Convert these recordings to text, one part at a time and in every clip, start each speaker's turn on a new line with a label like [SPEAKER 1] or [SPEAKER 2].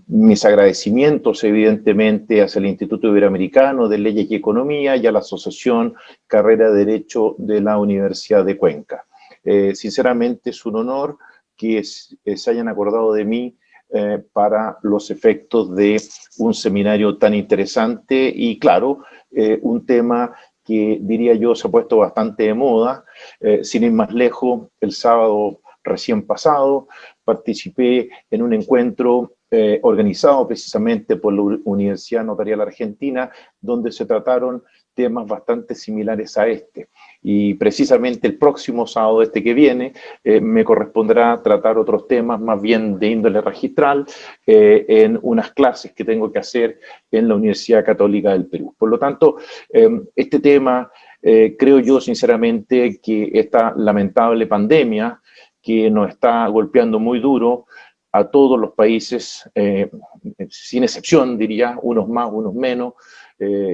[SPEAKER 1] mis agradecimientos, evidentemente, hacia el Instituto Iberoamericano de Leyes y Economía y a la Asociación Carrera de Derecho de la Universidad de Cuenca. Sinceramente, es un honor que se hayan acordado de mí para los efectos de un seminario tan interesante y, claro, un tema que, diría yo, se ha puesto bastante de moda. Sin ir más lejos, el sábado recién pasado participé en un encuentro organizado precisamente por la Universidad Notarial Argentina, donde se trataron temas bastante similares a este. Y precisamente el próximo sábado que viene me corresponderá tratar otros temas más bien de índole registral en unas clases que tengo que hacer en la Universidad Católica del Perú. Por lo tanto, este tema, creo yo sinceramente que esta lamentable pandemia que nos está golpeando muy duro a todos los países, sin excepción, diría, unos más, unos menos.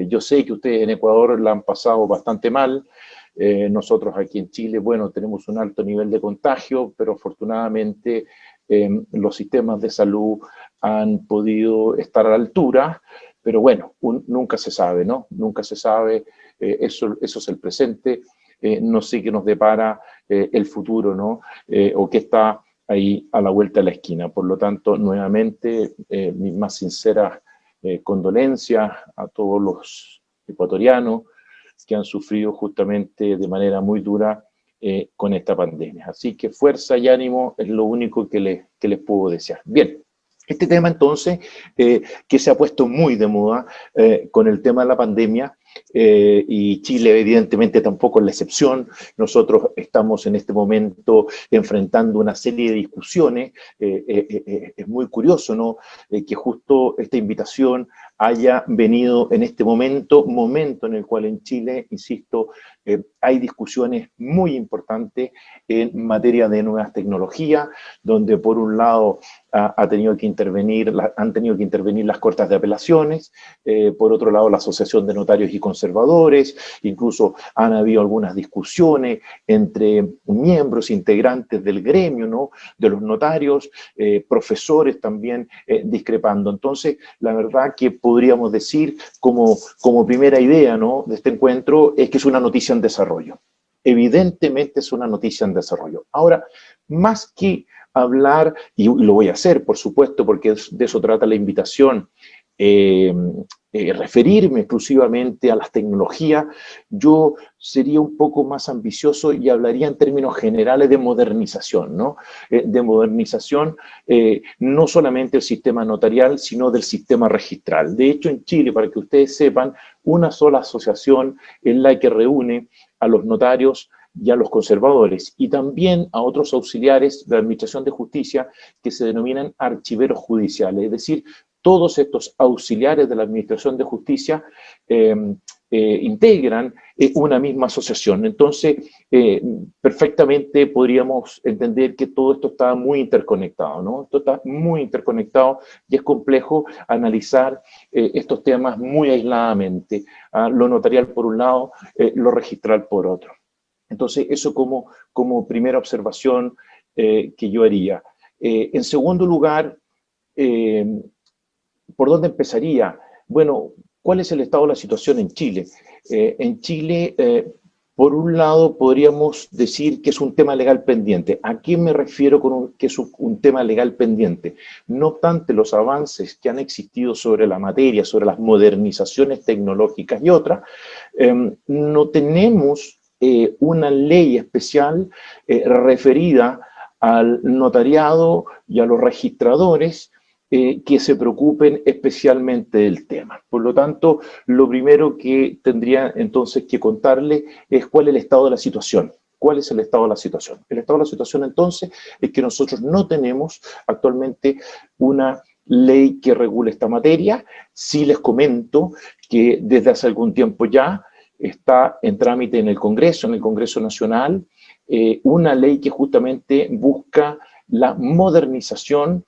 [SPEAKER 1] Yo sé que ustedes en Ecuador la han pasado bastante mal. Nosotros aquí en Chile, bueno, tenemos un alto nivel de contagio, pero afortunadamente los sistemas de salud han podido estar a la altura, pero bueno, nunca se sabe, ¿no? Nunca se sabe, eso es el presente, no sé qué nos depara el futuro, ¿no? O qué está ahí a la vuelta de la esquina. Por lo tanto, nuevamente, mis más sinceras condolencias a todos los ecuatorianos que han sufrido justamente de manera muy dura con esta pandemia. Así que fuerza y ánimo es lo único que les puedo desear. Bien, este tema entonces, que se ha puesto muy de moda con el tema de la pandemia, y Chile evidentemente tampoco es la excepción. Nosotros estamos en este momento enfrentando una serie de discusiones. Es muy curioso, ¿no? Que justo esta invitación haya venido en este momento en el cual en Chile, insisto, hay discusiones muy importantes en materia de nuevas tecnologías, donde por un lado han tenido que intervenir las Cortes de Apelaciones, por otro lado la Asociación de Notarios y Conservadores, incluso han habido algunas discusiones entre miembros integrantes del gremio, ¿no? De los notarios, profesores también discrepando. Entonces, la verdad que podríamos decir como primera idea, ¿no? De este encuentro es que es una noticia en desarrollo. Evidentemente es una noticia en desarrollo. Ahora, más que hablar, y lo voy a hacer, por supuesto, porque de eso trata la invitación, referirme exclusivamente a las tecnologías, yo sería un poco más ambicioso y hablaría en términos generales de modernización, ¿no? De modernización no solamente del sistema notarial, sino del sistema registral. De hecho, en Chile, para que ustedes sepan, una sola asociación es la que reúne a los notarios y a los conservadores, y también a otros auxiliares de la Administración de Justicia que se denominan archiveros judiciales, es decir, todos estos auxiliares de la Administración de Justicia integran una misma asociación. Entonces, perfectamente podríamos entender que todo esto está muy interconectado, ¿no? Esto está muy interconectado y es complejo analizar estos temas muy aisladamente. Lo notarial por un lado, lo registral por otro. Entonces, eso como primera observación que yo haría. En segundo lugar, ¿por dónde empezaría? Bueno, ¿cuál es el estado de la situación en Chile? En Chile, por un lado, podríamos decir que es un tema legal pendiente. ¿A qué me refiero con que es un tema legal pendiente? No obstante los avances que han existido sobre la materia, sobre las modernizaciones tecnológicas y otras, no tenemos una ley especial referida al notariado y a los registradores que se preocupen especialmente del tema. Por lo tanto, lo primero que tendría entonces que contarle es cuál es el estado de la situación. ¿Cuál es el estado de la situación? El estado de la situación entonces es que nosotros no tenemos actualmente una ley que regule esta materia. Sí les comento que desde hace algún tiempo ya está en trámite en el Congreso Nacional, una ley que justamente busca la modernización,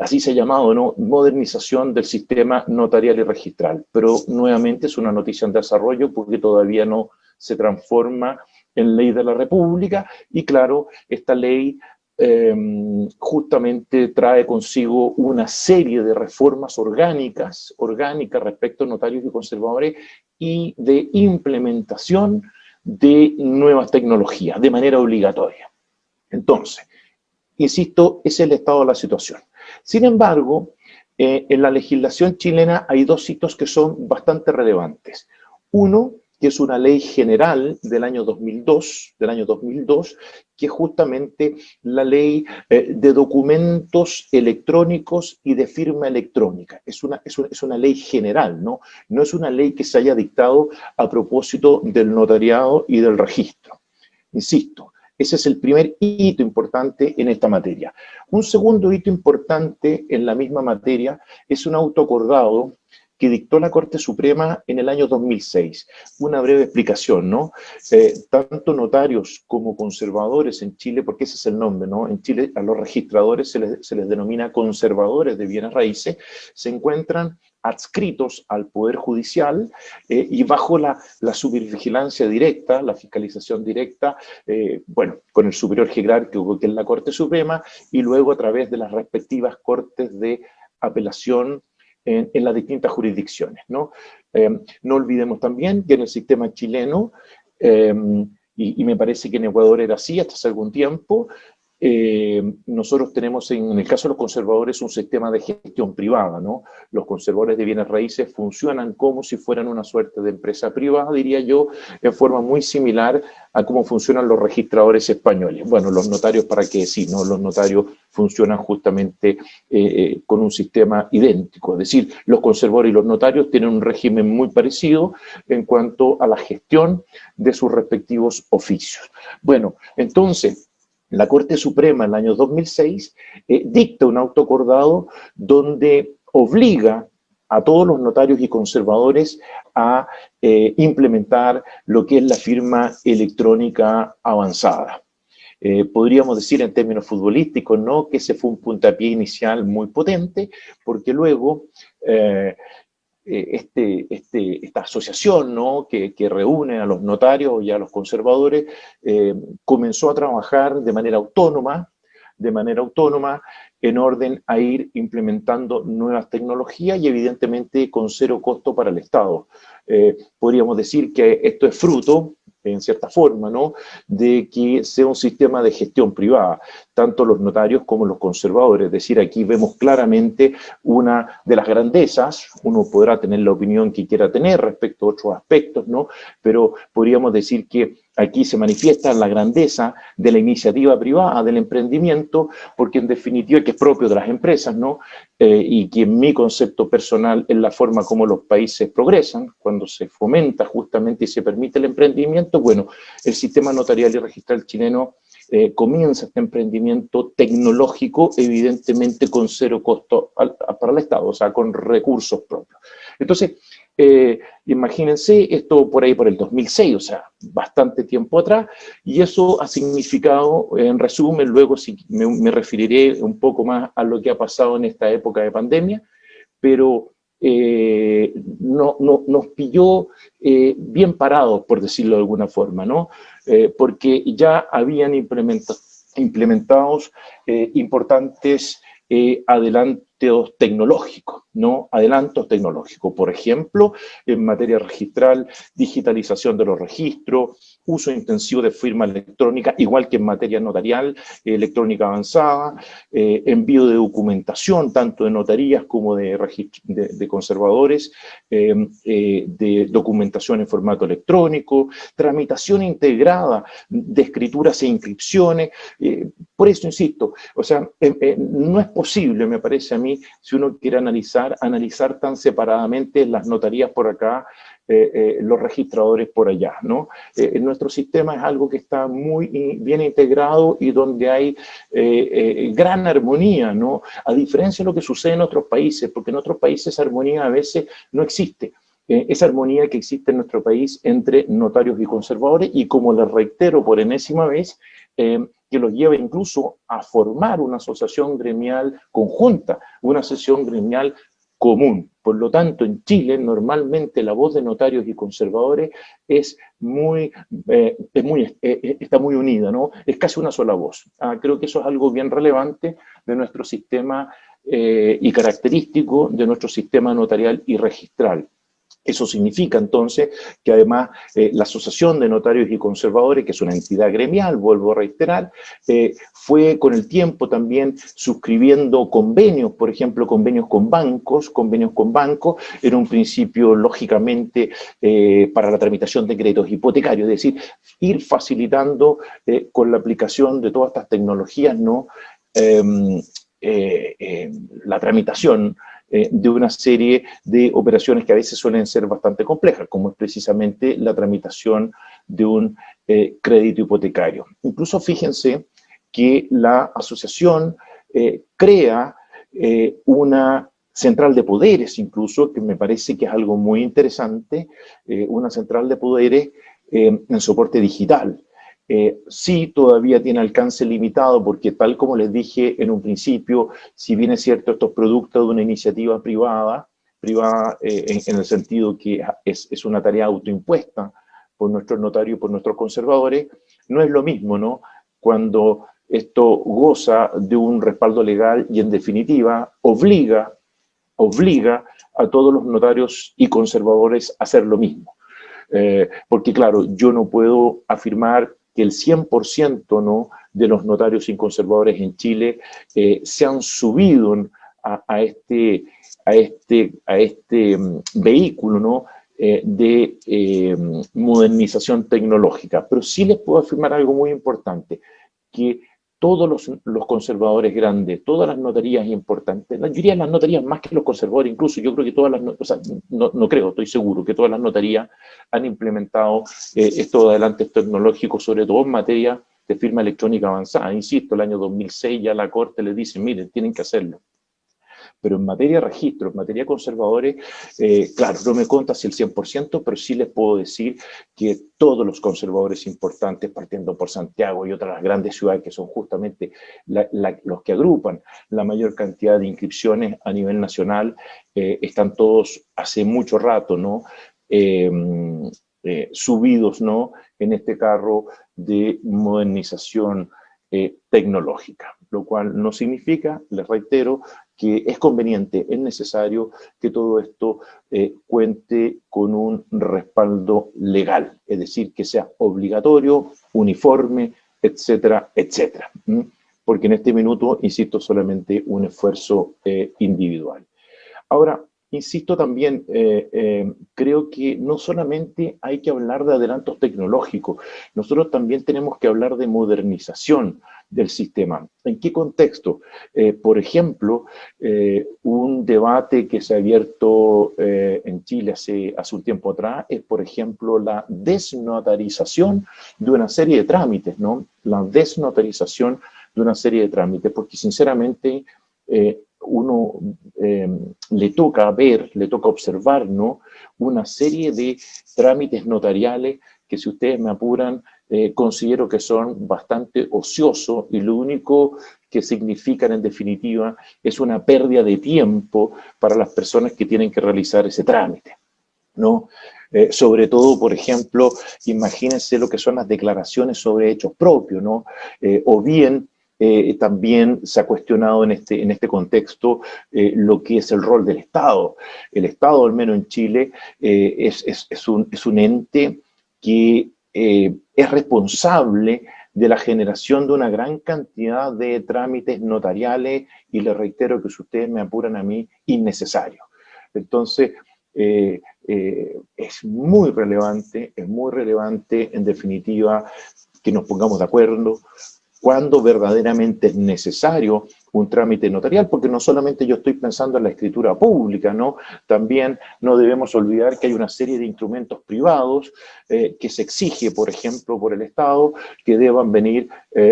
[SPEAKER 1] así se ha llamado, ¿no? Modernización del sistema notarial y registral. Pero nuevamente es una noticia en desarrollo porque todavía no se transforma en ley de la República y claro, esta ley justamente trae consigo una serie de reformas orgánicas respecto a notarios y conservadores y de implementación de nuevas tecnologías de manera obligatoria. Entonces, insisto, ese es el estado de la situación. Sin embargo, en la legislación chilena hay dos hitos que son bastante relevantes. Uno, que es una ley general del año 2002, que es justamente la ley de documentos electrónicos y de firma electrónica. Es una ley general, ¿no? No es una ley que se haya dictado a propósito del notariado y del registro. Insisto, ese es el primer hito importante en esta materia. Un segundo hito importante en la misma materia es un auto acordado que dictó la Corte Suprema en el año 2006. Una breve explicación, ¿no? Tanto notarios como conservadores en Chile, porque ese es el nombre, ¿no? En Chile a los registradores se les denomina conservadores de bienes raíces, se encuentran adscritos al Poder Judicial y bajo la supervigilancia directa, la fiscalización directa, bueno, con el superior jerárquico que es la Corte Suprema, y luego a través de las respectivas cortes de apelación en las distintas jurisdicciones, ¿no? No olvidemos también que en el sistema chileno, y me parece que en Ecuador era así hasta hace algún tiempo, nosotros tenemos en el caso de los conservadores un sistema de gestión privada, ¿no? Los conservadores de bienes raíces funcionan como si fueran una suerte de empresa privada, diría yo, en forma muy similar a cómo funcionan los registradores españoles. Bueno, los notarios, ¿para qué decir, no? Los notarios funcionan justamente con un sistema idéntico, es decir, los conservadores y los notarios tienen un régimen muy parecido en cuanto a la gestión de sus respectivos oficios. Bueno, entonces, la Corte Suprema en el año 2006 dicta un auto acordado donde obliga a todos los notarios y conservadores a implementar lo que es la firma electrónica avanzada. Podríamos decir en términos futbolísticos, ¿no?, que ese fue un puntapié inicial muy potente, porque luego esta asociación, ¿no?, que reúne a los notarios y a los conservadores, comenzó a trabajar de manera autónoma en orden a ir implementando nuevas tecnologías y evidentemente con cero costo para el Estado. Podríamos decir que esto es fruto, en cierta forma, ¿no?, de que sea un sistema de gestión privada, tanto los notarios como los conservadores. Es decir, aquí vemos claramente una de las grandezas. Uno podrá tener la opinión que quiera tener respecto a otros aspectos, ¿no?, pero podríamos decir que aquí se manifiesta la grandeza de la iniciativa privada, del emprendimiento, porque en definitiva que es propio de las empresas, ¿no? Y que en mi concepto personal es la forma como los países progresan, cuando se fomenta justamente y se permite el emprendimiento. Bueno, el sistema notarial y registral chileno comienza este emprendimiento tecnológico, evidentemente con cero costo para el Estado, o sea, con recursos propios. Entonces, imagínense esto por ahí por el 2006, o sea, bastante tiempo atrás, y eso ha significado, en resumen, luego sí me referiré un poco más a lo que ha pasado en esta época de pandemia, pero nos pilló bien parados, por decirlo de alguna forma, ¿no? Porque ya habían implementados importantes adelantos tecnológicos, ¿no? Adelantos tecnológicos, por ejemplo, en materia registral, digitalización de los registros, uso intensivo de firma electrónica, igual que en materia notarial, electrónica avanzada, envío de documentación, tanto de notarías como de conservadores, de documentación en formato electrónico, tramitación integrada de escrituras e inscripciones. Por eso insisto, o sea, no es posible, me parece a mí, si uno quiere analizar tan separadamente las notarías por acá, los registradores por allá, ¿no? Nuestro sistema es algo que está muy bien integrado y donde hay gran armonía, ¿no? A diferencia de lo que sucede en otros países, porque en otros países esa armonía a veces no existe. Esa armonía que existe en nuestro país entre notarios y conservadores, y como les reitero por enésima vez, que los lleva incluso a formar una asociación gremial conjunta, una asociación gremial común. Por lo tanto, en Chile, normalmente la voz de notarios y conservadores está muy unida, ¿no? Es casi una sola voz. Creo que eso es algo bien relevante de nuestro sistema y característico de nuestro sistema notarial y registral. Eso significa entonces que además la Asociación de Notarios y Conservadores, que es una entidad gremial, vuelvo a reiterar, fue con el tiempo también suscribiendo convenios, por ejemplo, convenios con bancos, en un principio, lógicamente, para la tramitación de créditos hipotecarios, es decir, ir facilitando con la aplicación de todas estas tecnologías, ¿no? La tramitación de una serie de operaciones que a veces suelen ser bastante complejas, como es precisamente la tramitación de un crédito hipotecario. Incluso fíjense que la asociación crea una central de poderes, incluso, que me parece que es algo muy interesante, una central de poderes en soporte digital. Sí, todavía tiene alcance limitado porque, tal como les dije en un principio, si bien es cierto, estos productos de una iniciativa privada en el sentido que es una tarea autoimpuesta por nuestros notarios y por nuestros conservadores, no es lo mismo, ¿no? Cuando esto goza de un respaldo legal y, en definitiva, obliga a todos los notarios y conservadores a hacer lo mismo. Porque, claro, yo no puedo afirmar que el 100%, ¿no?, de los notarios y conservadores en Chile se han subido a este vehículo, ¿no?, de modernización tecnológica. Pero sí les puedo afirmar algo muy importante, que todos los conservadores grandes, todas las notarías importantes, yo diría las notarías más que los conservadores, incluso yo creo que todas las, o sea, no creo, estoy seguro que todas las notarías han implementado estos adelantos tecnológicos, sobre todo en materia de firma electrónica avanzada. Insisto, el año 2006 ya la Corte les dice, miren, tienen que hacerlo. Pero en materia de registro, en materia de conservadores, claro, no me consta si el 100%, pero sí les puedo decir que todos los conservadores importantes, partiendo por Santiago y otras grandes ciudades que son justamente los que agrupan la mayor cantidad de inscripciones a nivel nacional, están todos hace mucho rato, ¿no?, subidos, ¿no?, en este carro de modernización tecnológica, lo cual no significa, les reitero, que es conveniente, es necesario que todo esto cuente con un respaldo legal, es decir, que sea obligatorio, uniforme, etcétera, etcétera. Porque en este minuto, insisto, solamente un esfuerzo individual. Ahora, insisto también, creo que no solamente hay que hablar de adelantos tecnológicos, nosotros también tenemos que hablar de modernización del sistema. ¿En qué contexto? Por ejemplo, un debate que se ha abierto en Chile hace un tiempo atrás es, por ejemplo, la desnotarización de una serie de trámites, ¿no? La desnotarización de una serie de trámites, porque sinceramente uno le toca ver, le toca observar, ¿no?, una serie de trámites notariales que, si ustedes me apuran, considero que son bastante ociosos y lo único que significan, en definitiva, es una pérdida de tiempo para las personas que tienen que realizar ese trámite, ¿no? Sobre todo, por ejemplo, imagínense lo que son las declaraciones sobre hechos propios, ¿no? O bien también se ha cuestionado en este contexto lo que es el rol del Estado. El Estado, al menos en Chile, es un ente que es responsable de la generación de una gran cantidad de trámites notariales y les reitero que, si ustedes me apuran a mí, innecesarios. Entonces, es muy relevante, en definitiva, que nos pongamos de acuerdo cuando verdaderamente es necesario un trámite notarial, porque no solamente yo estoy pensando en la escritura pública, ¿no? También no debemos olvidar que hay una serie de instrumentos privados que se exige, por ejemplo, por el Estado, que deban venir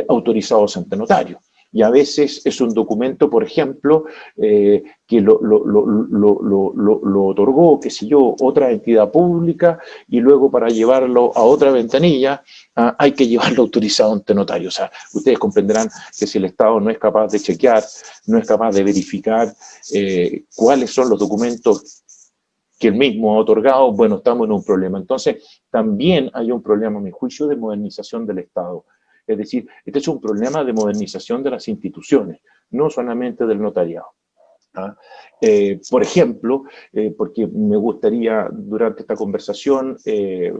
[SPEAKER 1] autorizados ante notario. Y a veces es un documento, por ejemplo, que lo otorgó, qué sé yo, otra entidad pública, y luego para llevarlo a otra ventanilla hay que llevarlo autorizado ante notario. O sea, ustedes comprenderán que si el Estado no es capaz de chequear, no es capaz de verificar cuáles son los documentos que él mismo ha otorgado, bueno, estamos en un problema. Entonces, también hay un problema, a mi juicio, de modernización del Estado. Es decir, este es un problema de modernización de las instituciones, no solamente del notariado. ¿Ah? Por ejemplo, porque me gustaría durante esta conversación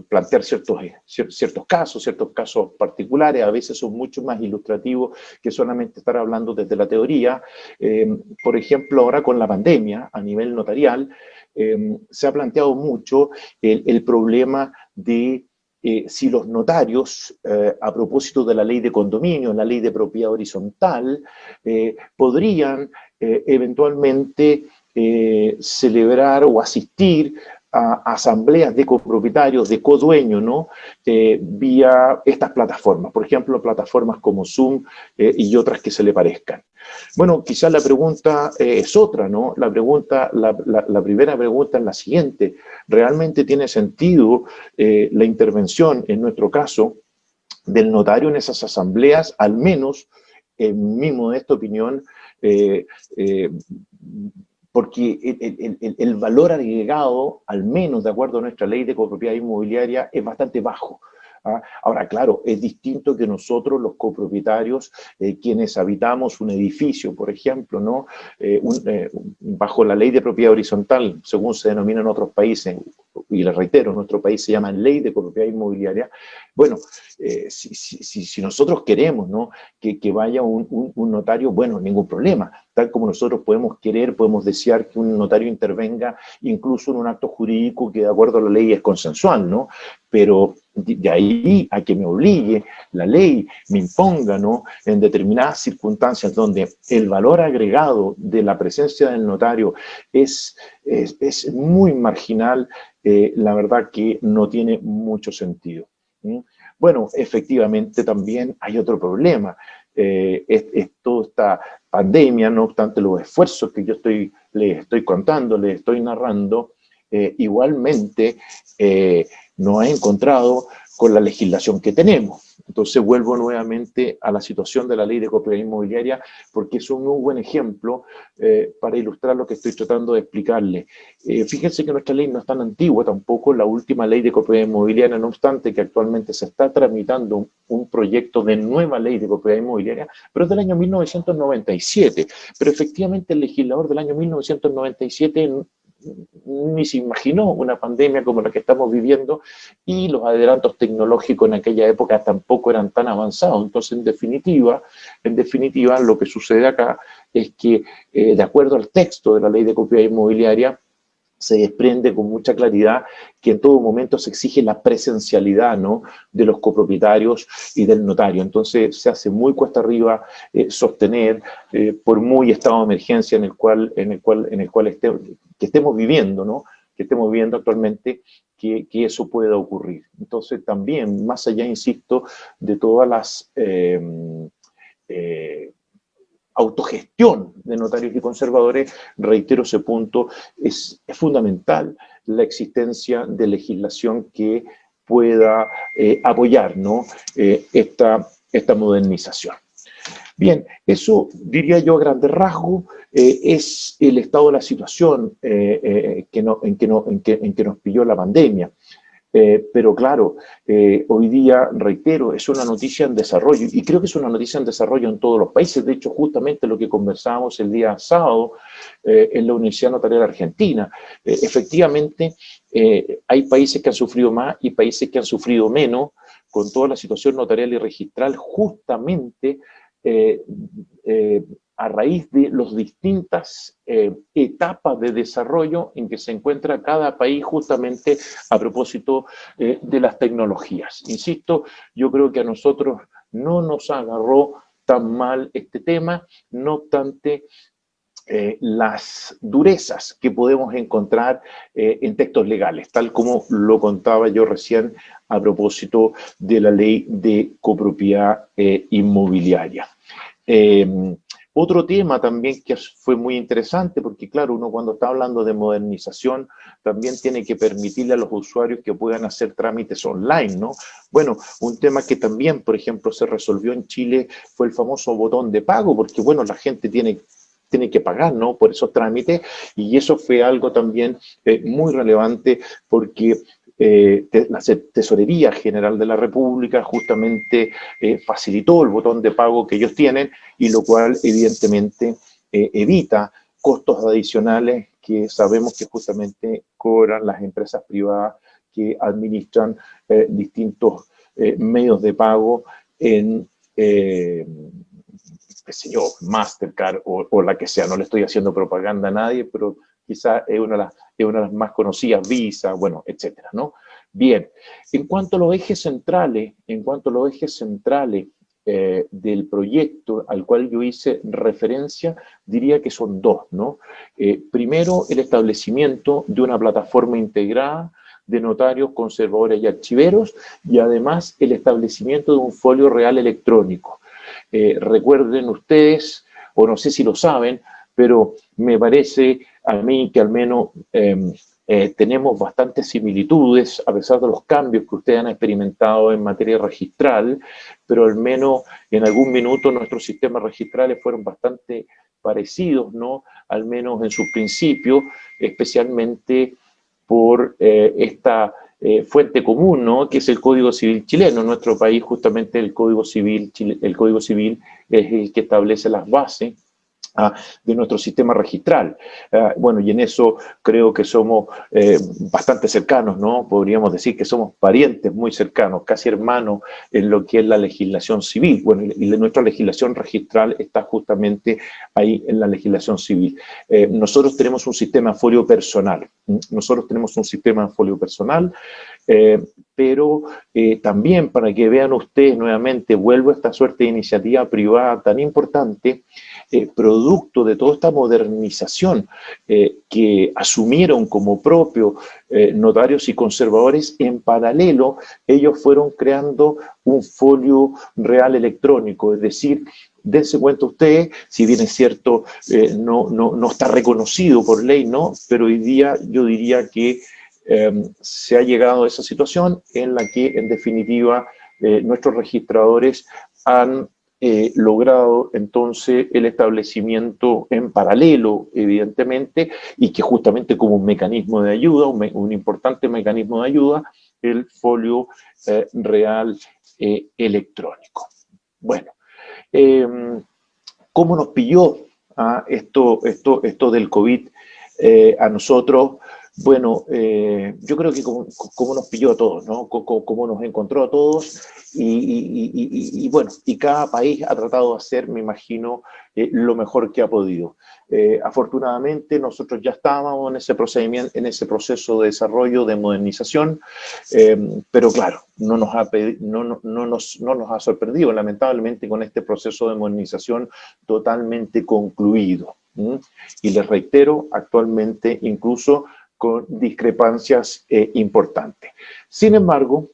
[SPEAKER 1] plantear ciertos casos particulares, a veces son mucho más ilustrativos que solamente estar hablando desde la teoría. Por ejemplo, ahora con la pandemia, a nivel notarial, se ha planteado mucho el problema de si los notarios, a propósito de la ley de condominio, la ley de propiedad horizontal, podrían eventualmente celebrar o asistir a asambleas de copropietarios, de codueños, ¿no? Vía estas plataformas, por ejemplo, plataformas como Zoom y otras que se le parezcan. Bueno, quizás la pregunta es otra, ¿no? La primera pregunta es la siguiente: ¿realmente tiene sentido la intervención, en nuestro caso, del notario en esas asambleas? Al menos, en mi modesta opinión, eh, eh, porque el valor agregado, al menos de acuerdo a nuestra ley de copropiedad inmobiliaria, es bastante bajo. ¿Ah? Ahora, claro, es distinto que nosotros, los copropietarios, quienes habitamos un edificio, por ejemplo, ¿no? Bajo la ley de propiedad horizontal, según se denomina en otros países, y les reitero, en nuestro país se llama ley de propiedad inmobiliaria. Bueno, si nosotros queremos, ¿no?, que vaya un notario, bueno, ningún problema. Tal como nosotros podemos querer, podemos desear que un notario intervenga incluso en un acto jurídico que de acuerdo a la ley es consensual, ¿no? Pero de ahí a que me obligue la ley, me imponga, ¿no?, en determinadas circunstancias donde el valor agregado de la presencia del notario es muy marginal, la verdad que no tiene mucho sentido. ¿Sí? Bueno, efectivamente también hay otro problema. Toda esta pandemia, no obstante los esfuerzos que yo les estoy contando, les estoy narrando, igualmente nos ha encontrado con la legislación que tenemos. Entonces vuelvo nuevamente a la situación de la ley de propiedad inmobiliaria, porque es un muy buen ejemplo para ilustrar lo que estoy tratando de explicarles. Fíjense que nuestra ley no es tan antigua tampoco, la última ley de propiedad inmobiliaria, no obstante que actualmente se está tramitando un proyecto de nueva ley de propiedad inmobiliaria, pero es del año 1997. Pero efectivamente el legislador del año 1997 ni se imaginó una pandemia como la que estamos viviendo, y los adelantos tecnológicos en aquella época tampoco eran tan avanzados. Entonces, en definitiva, lo que sucede acá es que, de acuerdo al texto de la ley de propiedad inmobiliaria, se desprende con mucha claridad que en todo momento se exige la presencialidad, ¿no?, de los copropietarios y del notario. Entonces se hace muy cuesta arriba sostener, por muy estado de emergencia en el cual estemos viviendo, ¿no?, que estemos viviendo actualmente, que eso pueda ocurrir. Entonces también, más allá, insisto, de todas las autogestión de notarios y conservadores, reitero ese punto, es fundamental la existencia de legislación que pueda apoyar, ¿no?, esta modernización. Bien, eso diría yo a grandes rasgos, es el estado de la situación en que nos pilló la pandemia. Pero claro, hoy día, reitero, es una noticia en desarrollo, y creo que es una noticia en desarrollo en todos los países. De hecho, justamente lo que conversábamos el día sábado en la Universidad Notarial Argentina, efectivamente hay países que han sufrido más y países que han sufrido menos con toda la situación notarial y registral, justamente a raíz de las distintas etapas de desarrollo en que se encuentra cada país, justamente a propósito de las tecnologías. Insisto, yo creo que a nosotros no nos agarró tan mal este tema, no obstante las durezas que podemos encontrar en textos legales, tal como lo contaba yo recién a propósito de la ley de copropiedad inmobiliaria. Otro tema también que fue muy interesante, porque claro, uno cuando está hablando de modernización también tiene que permitirle a los usuarios que puedan hacer trámites online, ¿no? Bueno, un tema que también, por ejemplo, se resolvió en Chile fue el famoso botón de pago, porque bueno, la gente tiene que pagar, ¿no? Por esos trámites, y eso fue algo también muy relevante porque la Tesorería General de la República justamente facilitó el botón de pago que ellos tienen, y lo cual evidentemente evita costos adicionales que sabemos que justamente cobran las empresas privadas que administran distintos medios de pago en qué sé yo, Mastercard o la que sea. No le estoy haciendo propaganda a nadie, pero quizá es una de las más conocidas, Visa, bueno, etcétera, ¿no? Bien, en cuanto a los ejes centrales, del proyecto al cual yo hice referencia, diría que son dos, ¿no? Primero, el establecimiento de una plataforma integrada de notarios, conservadores y archiveros, y además el establecimiento de un folio real electrónico. Recuerden ustedes, o no sé si lo saben, pero me parece a mí que al menos tenemos bastantes similitudes, a pesar de los cambios que ustedes han experimentado en materia registral, pero al menos en algún minuto nuestros sistemas registrales fueron bastante parecidos, ¿no? Al menos en sus principios, especialmente por esta fuente común, ¿no? Que es el Código Civil chileno. En nuestro país, justamente, el Código Civil es el que establece las bases de nuestro sistema registral. Bueno, y en eso creo que somos bastante cercanos, ¿no? Podríamos decir que somos parientes muy cercanos, casi hermanos en lo que es la legislación civil. Bueno, y nuestra legislación registral está justamente ahí en la legislación civil. Nosotros tenemos un sistema de folio personal. Pero también para que vean ustedes nuevamente, vuelvo a esta suerte de iniciativa privada tan importante, producto de toda esta modernización que asumieron como propio notarios y conservadores. En paralelo, ellos fueron creando un folio real electrónico, es decir, dense cuenta ustedes, si bien es cierto, no está reconocido por ley, ¿no? Pero hoy día yo diría que se ha llegado a esa situación en la que, en definitiva, nuestros registradores han logrado entonces el establecimiento en paralelo, evidentemente, y que justamente como un mecanismo de ayuda, un importante mecanismo de ayuda, el folio real electrónico. Bueno, ¿cómo nos pilló esto del COVID a nosotros? Bueno, yo creo que como nos pilló a todos, ¿no? Como nos encontró a todos, y bueno, y cada país ha tratado de hacer, me imagino, lo mejor que ha podido. Afortunadamente, nosotros ya estábamos en ese procedimiento, en ese proceso de desarrollo, de modernización, pero claro, no nos ha sorprendido, lamentablemente, con este proceso de modernización totalmente concluido. Y les reitero, actualmente incluso con discrepancias importantes. Sin embargo,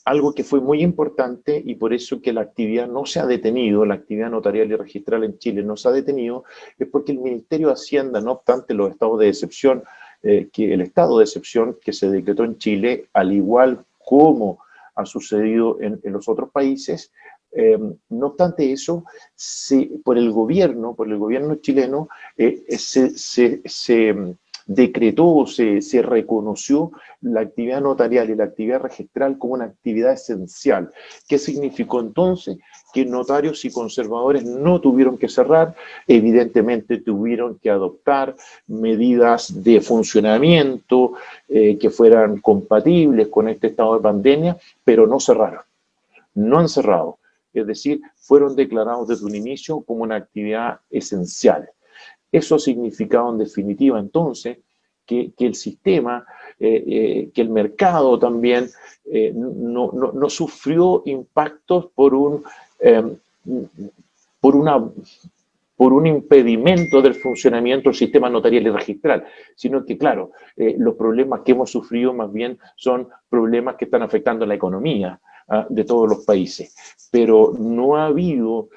[SPEAKER 1] algo que fue muy importante, y por eso que la actividad no se ha detenido, la actividad notarial y registral en Chile no se ha detenido, es porque el Ministerio de Hacienda, no obstante los estados de excepción, el estado de excepción que se decretó en Chile, al igual como ha sucedido en los otros países, no obstante eso, por el gobierno chileno, se decretó, se reconoció la actividad notarial y la actividad registral como una actividad esencial. ¿Qué significó entonces? Que notarios y conservadores no tuvieron que cerrar, evidentemente tuvieron que adoptar medidas de funcionamiento que fueran compatibles con este estado de pandemia, pero no cerraron, no han cerrado. Es decir, fueron declarados desde un inicio como una actividad esencial. Eso ha significado en definitiva entonces que el sistema, que el mercado también no sufrió impactos por un impedimento del funcionamiento del sistema notarial y registral, sino que, claro, los problemas que hemos sufrido más bien son problemas que están afectando a la economía, de todos los países, pero no ha habido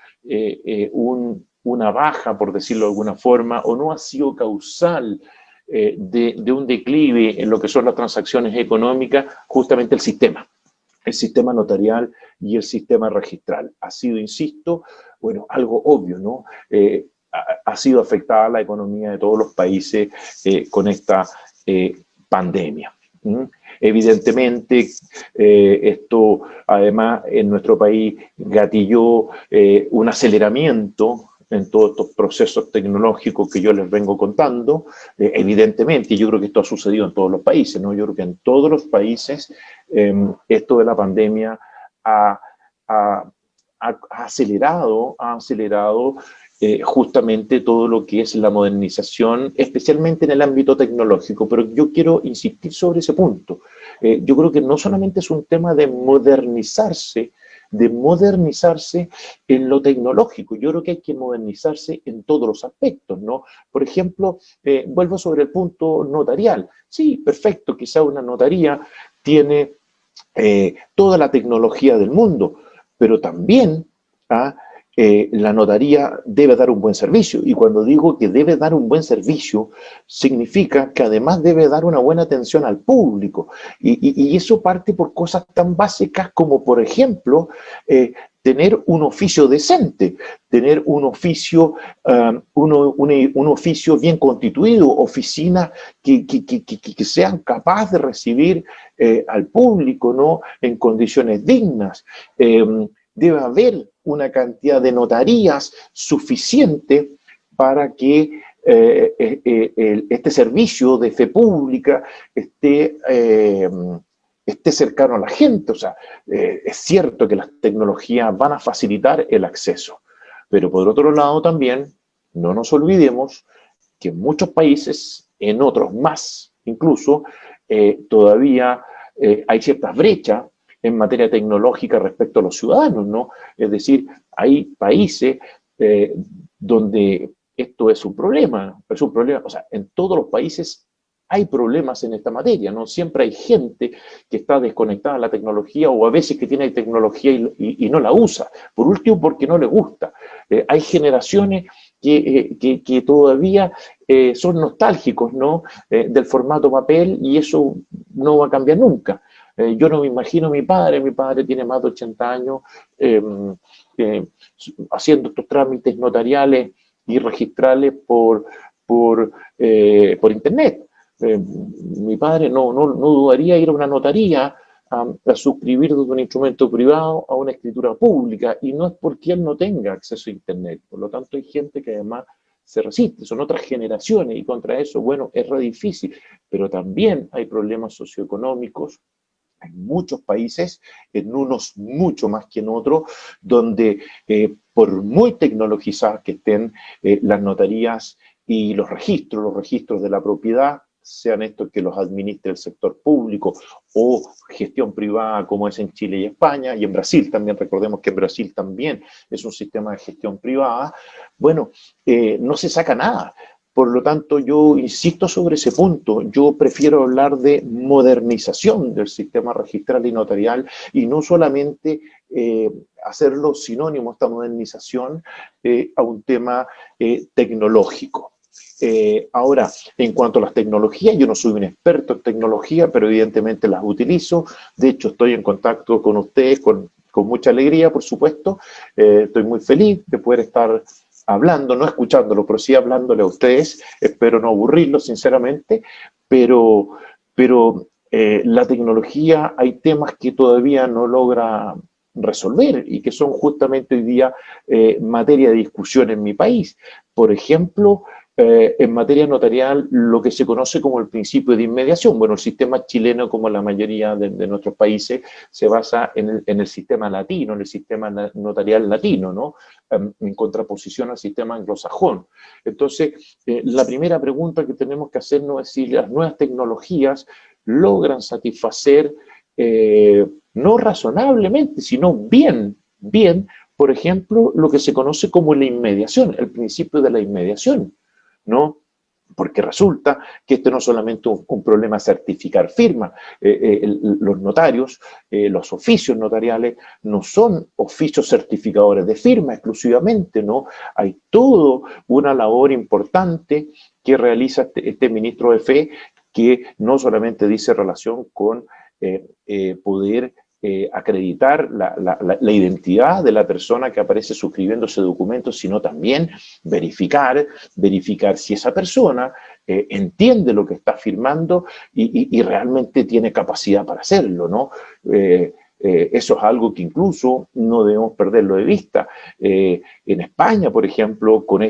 [SPEAKER 1] una baja, por decirlo de alguna forma, o no ha sido causal de un declive en lo que son las transacciones económicas, justamente el sistema notarial y el sistema registral. Ha sido, insisto, bueno, algo obvio, ¿no? Ha sido afectada la economía de todos los países con esta pandemia. Evidentemente, esto además en nuestro país gatilló un aceleramiento en todos estos procesos tecnológicos que yo les vengo contando, evidentemente, y yo creo que esto ha sucedido en todos los países, ¿no? Yo creo que en todos los países esto de la pandemia ha acelerado justamente todo lo que es la modernización, especialmente en el ámbito tecnológico, pero yo quiero insistir sobre ese punto. Yo creo que no solamente es un tema de modernizarse en lo tecnológico. Yo creo que hay que modernizarse en todos los aspectos, ¿no? Por ejemplo, vuelvo sobre el punto notarial. Sí, perfecto, quizá una notaría tiene toda la tecnología del mundo, pero también la notaría debe dar un buen servicio. Y cuando digo que debe dar un buen servicio, significa que además debe dar una buena atención al público. Y eso parte por cosas tan básicas como, por ejemplo, tener un oficio decente, tener un oficio, un oficio bien constituido, oficinas que sean capaces de recibir al público, ¿no? En condiciones dignas. Debe haber una cantidad de notarías suficiente para que este servicio de fe pública esté cercano a la gente. O sea, es cierto que las tecnologías van a facilitar el acceso, pero por otro lado también no nos olvidemos que en muchos países, en otros más incluso, todavía hay ciertas brechas en materia tecnológica respecto a los ciudadanos, ¿no? Es decir, hay países donde esto es un problema, o sea, en todos los países hay problemas en esta materia, ¿no? Siempre hay gente que está desconectada a la tecnología o a veces que tiene tecnología y no la usa, por último porque no le gusta. Hay generaciones que todavía son nostálgicos, ¿no? Del formato papel, y eso no va a cambiar nunca. Yo no me imagino a mi padre tiene más de 80 años, haciendo estos trámites notariales y registrales por internet. Mi padre no dudaría ir a una notaría a suscribir desde un instrumento privado a una escritura pública, y no es porque él no tenga acceso a internet. Por lo tanto, hay gente que además se resiste, son otras generaciones, y contra eso, bueno, es re difícil, pero también hay problemas socioeconómicos en muchos países, en unos mucho más que en otros, donde por muy tecnologizadas que estén las notarías y los registros de la propiedad, sean estos que los administre el sector público o gestión privada, como es en Chile y España, y en Brasil también, recordemos que en Brasil también es un sistema de gestión privada, bueno, no se saca nada. Por lo tanto, yo insisto sobre ese punto. Yo prefiero hablar de modernización del sistema registral y notarial, y no solamente hacerlo sinónimo, esta modernización, a un tema tecnológico. Ahora, en cuanto a las tecnologías, yo no soy un experto en tecnología, pero evidentemente las utilizo. De hecho, estoy en contacto con ustedes con mucha alegría, por supuesto. Estoy muy feliz de poder estar hablando, no escuchándolo, pero sí hablándole a ustedes. Espero no aburrirlos, sinceramente, pero la tecnología, hay temas que todavía no logra resolver y que son justamente hoy día materia de discusión en mi país. Por ejemplo, en materia notarial, lo que se conoce como el principio de inmediación. Bueno, el sistema chileno, como la mayoría de nuestros países, se basa en el sistema latino, en el sistema notarial latino, ¿no? En contraposición al sistema anglosajón. Entonces, la primera pregunta que tenemos que hacernos es si las nuevas tecnologías logran satisfacer, no razonablemente, sino bien, por ejemplo, lo que se conoce como la inmediación, el principio de la inmediación, ¿no? porque resulta que este no es solamente un problema certificar firma. Los notarios, los oficios notariales, no son oficios certificadores de firma exclusivamente, ¿no? Hay toda una labor importante que realiza este ministro de Fe, que no solamente dice relación con poder acreditar la identidad de la persona que aparece suscribiendo ese documento, sino también verificar si esa persona entiende lo que está firmando y realmente tiene capacidad para hacerlo, ¿no? Eso es algo que incluso no debemos perderlo de vista. En España, por ejemplo, con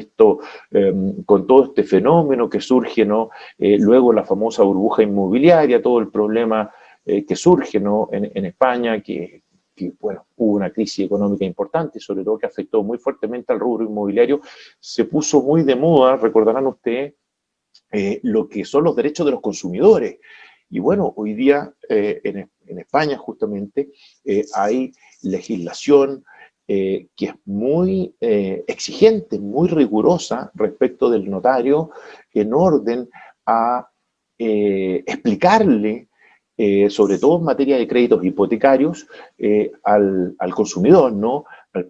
[SPEAKER 1] todo este fenómeno que surge, ¿no? Luego la famosa burbuja inmobiliaria, todo el problema que surge, ¿no? en España, bueno, hubo una crisis económica importante, sobre todo que afectó muy fuertemente al rubro inmobiliario, se puso muy de moda, recordarán ustedes, lo que son los derechos de los consumidores. Y bueno, hoy día en España justamente hay legislación que es muy exigente, muy rigurosa respecto del notario, en orden a explicarle, sobre todo en materia de créditos hipotecarios, al consumidor, ¿no?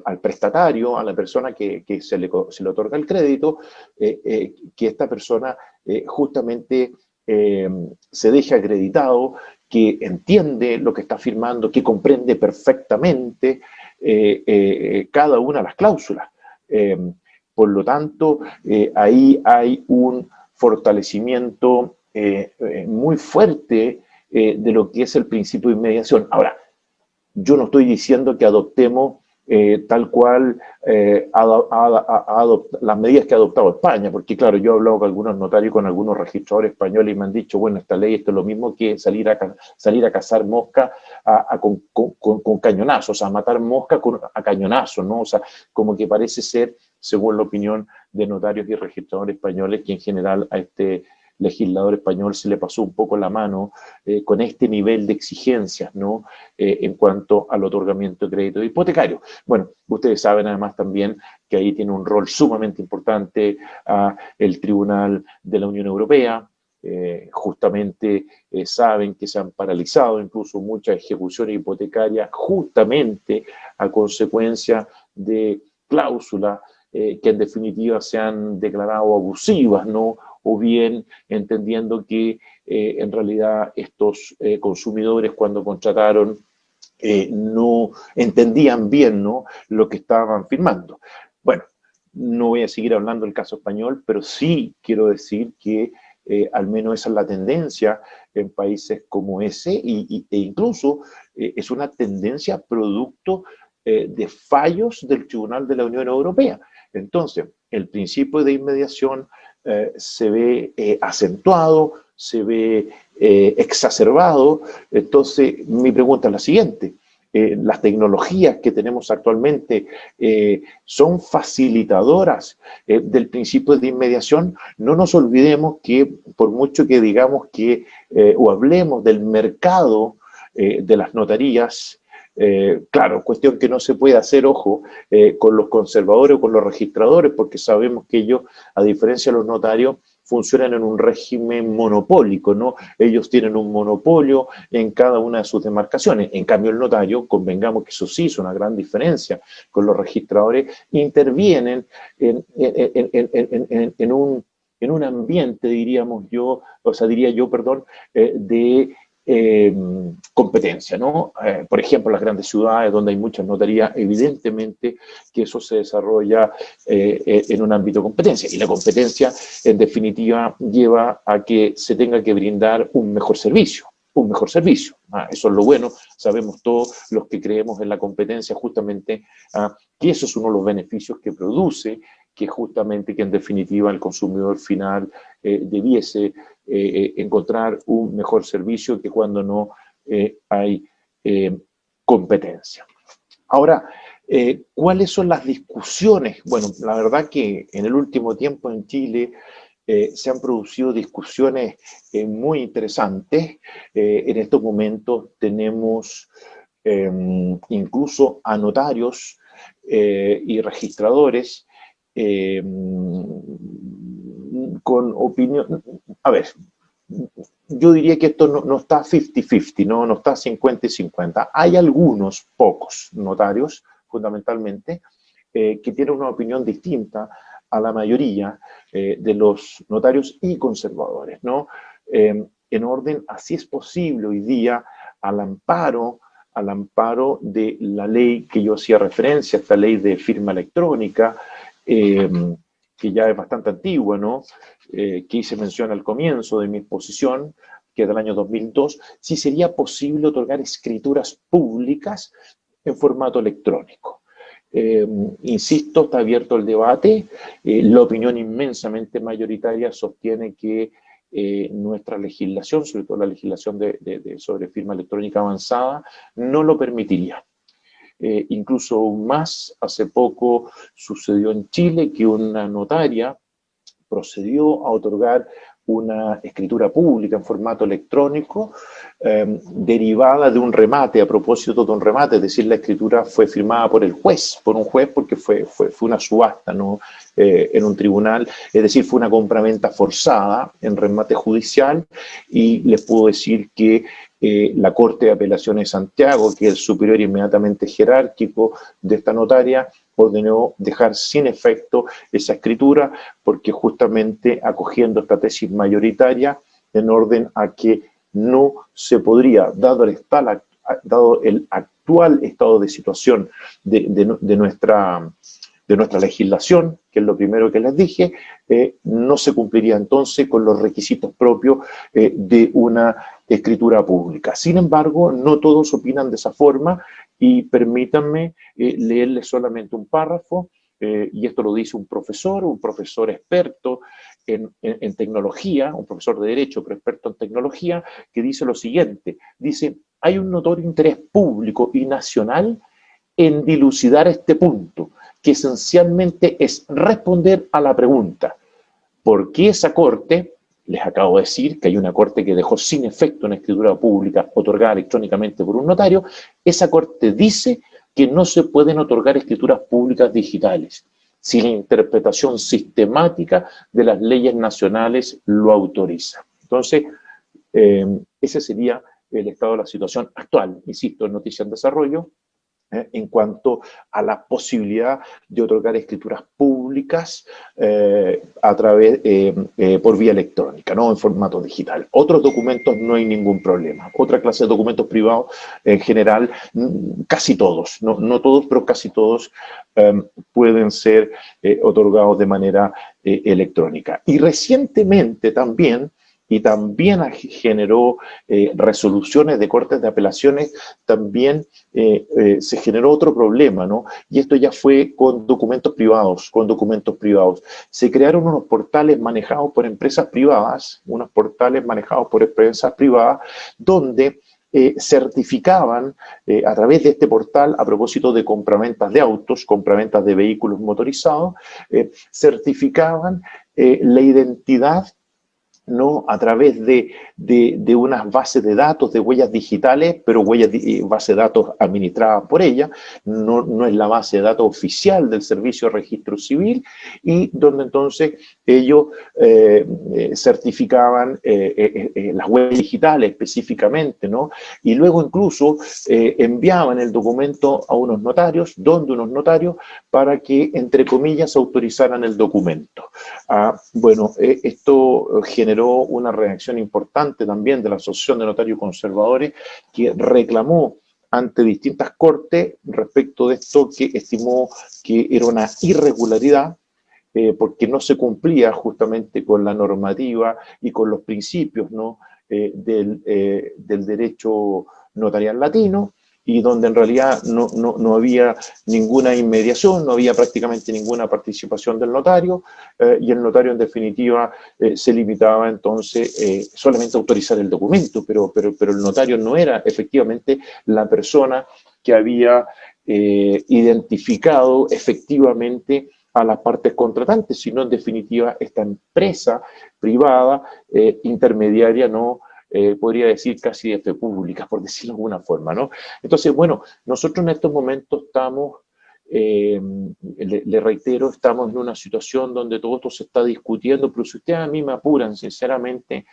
[SPEAKER 1] Al prestatario, a la persona que se le otorga el crédito, que esta persona justamente se deje acreditado, que entiende lo que está firmando, que comprende perfectamente cada una de las cláusulas. Por lo tanto, ahí hay un fortalecimiento muy fuerte de lo que es el principio de inmediación. Ahora, yo no estoy diciendo que adoptemos tal cual las medidas que ha adoptado España, porque claro, yo he hablado con algunos notarios, con algunos registradores españoles y me han dicho, bueno, esta ley esto es lo mismo que salir a cazar mosca con cañonazos, a matar mosca a cañonazos, ¿no? O sea, como que parece ser, según la opinión de notarios y registradores españoles, que en general a este legislador español se le pasó un poco la mano con este nivel de exigencias, ¿no? En cuanto al otorgamiento de crédito hipotecario. Bueno, ustedes saben además también que ahí tiene un rol sumamente importante el Tribunal de la Unión Europea. Justamente saben que se han paralizado incluso muchas ejecuciones hipotecarias justamente a consecuencia de cláusulas que en definitiva se han declarado abusivas, ¿no? O bien entendiendo que en realidad estos consumidores cuando contrataron no entendían bien, ¿no? Lo que estaban firmando. Bueno, no voy a seguir hablando del caso español, pero sí quiero decir que al menos esa es la tendencia en países como ese e incluso es una tendencia producto de fallos del Tribunal de la Unión Europea. Entonces, el principio de inmediación se ve acentuado, se ve exacerbado. Entonces, mi pregunta es la siguiente. Las tecnologías que tenemos actualmente son facilitadoras del principio de inmediación. No nos olvidemos que por mucho que digamos que o hablemos del mercado de las notarías, claro, cuestión que no se puede hacer, ojo, con los conservadores o con los registradores, porque sabemos que ellos, a diferencia de los notarios, funcionan en un régimen monopólico, ¿no? Ellos tienen un monopolio en cada una de sus demarcaciones. En cambio, el notario, convengamos que eso sí es una gran diferencia con los registradores, intervienen en un ambiente, diría yo, perdón, de competencia, ¿no? Por ejemplo, las grandes ciudades donde hay muchas notarías, evidentemente que eso se desarrolla en un ámbito de competencia. Y la competencia, en definitiva, lleva a que se tenga que brindar un mejor servicio. Un mejor servicio. Eso es lo bueno, sabemos todos los que creemos en la competencia justamente que eso es uno de los beneficios que produce, que justamente que en definitiva el consumidor final debiese encontrar un mejor servicio que cuando no hay competencia. Ahora, ¿cuáles son las discusiones? Bueno, la verdad que en el último tiempo en Chile se han producido discusiones muy interesantes. En estos momentos tenemos incluso a notarios y registradores con opinión, a ver, yo diría que esto no está 50-50, no está 50 y 50. Hay algunos, pocos notarios, fundamentalmente, que tienen una opinión distinta a la mayoría de los notarios y conservadores, ¿no? En orden, así es posible hoy día, al amparo de la ley que yo hacía referencia, esta ley de firma electrónica, que ya es bastante antigua, ¿no? Que hice mención al comienzo de mi exposición, que es del año 2002, si sería posible otorgar escrituras públicas en formato electrónico. Insisto, está abierto el debate. La opinión inmensamente mayoritaria sostiene que nuestra legislación, sobre todo la legislación sobre firma electrónica avanzada, no lo permitiría. Incluso más, hace poco sucedió en Chile que una notaria procedió a otorgar una escritura pública en formato electrónico derivada de un remate, a propósito de un remate, es decir, la escritura fue firmada por el juez, por un juez porque fue una subasta, ¿no? En un tribunal, es decir, fue una compraventa forzada en remate judicial, y les puedo decir que la Corte de Apelaciones de Santiago, que es el superior inmediatamente jerárquico de esta notaria, ordenó dejar sin efecto esa escritura, porque justamente acogiendo esta tesis mayoritaria, en orden a que no se podría, dado el actual estado de situación de nuestra legislación, que es lo primero que les dije, no se cumpliría entonces con los requisitos propios de una escritura pública. Sin embargo, no todos opinan de esa forma, y permítanme leerles solamente un párrafo, y esto lo dice un profesor experto en tecnología, un profesor de Derecho, pero experto en tecnología, que dice lo siguiente, dice: hay un notorio interés público y nacional en dilucidar este punto, que esencialmente es responder a la pregunta: ¿por qué esa Corte? Les acabo de decir que hay una Corte que dejó sin efecto una escritura pública otorgada electrónicamente por un notario. Esa Corte dice que no se pueden otorgar escrituras públicas digitales si la interpretación sistemática de las leyes nacionales lo autoriza. Entonces, ese sería el estado de la situación actual. Insisto, en noticia en desarrollo, en cuanto a la posibilidad de otorgar escrituras públicas a través, por vía electrónica, no en formato digital. Otros documentos no hay ningún problema. Otra clase de documentos privados, en general, casi todos, no todos, pero casi todos pueden ser otorgados de manera electrónica. Y recientemente también generó resoluciones de cortes de apelaciones, también se generó otro problema, ¿no? Y esto ya fue con documentos privados, Se crearon unos portales manejados por empresas privadas, donde certificaban a través de este portal, a propósito de compraventas de autos, compraventas de vehículos motorizados, certificaban la identidad, ¿no? A través de unas bases de datos de huellas digitales, pero base de datos administradas por ella, no es la base de datos oficial del Servicio de Registro Civil, y donde entonces ellos certificaban las huellas digitales específicamente, ¿no? Y luego incluso enviaban el documento a unos notarios, para que, entre comillas, autorizaran el documento. Bueno, esto generó una reacción importante también de la Asociación de Notarios Conservadores, que reclamó ante distintas cortes respecto de esto, que estimó que era una irregularidad, porque no se cumplía justamente con la normativa y con los principios, ¿no? Del derecho notarial latino, y donde en realidad no había ninguna inmediación, no había prácticamente ninguna participación del notario, y el notario en definitiva se limitaba entonces solamente a autorizar el documento, pero el notario no era efectivamente la persona que había identificado efectivamente a las partes contratantes, sino en definitiva esta empresa privada intermediaria, no podría decir casi de fe pública, por decirlo de alguna forma, ¿no? Entonces, bueno, nosotros en estos momentos estamos le reitero, estamos en una situación donde todo esto se está discutiendo, pero si ustedes a mí me apuran, sinceramente,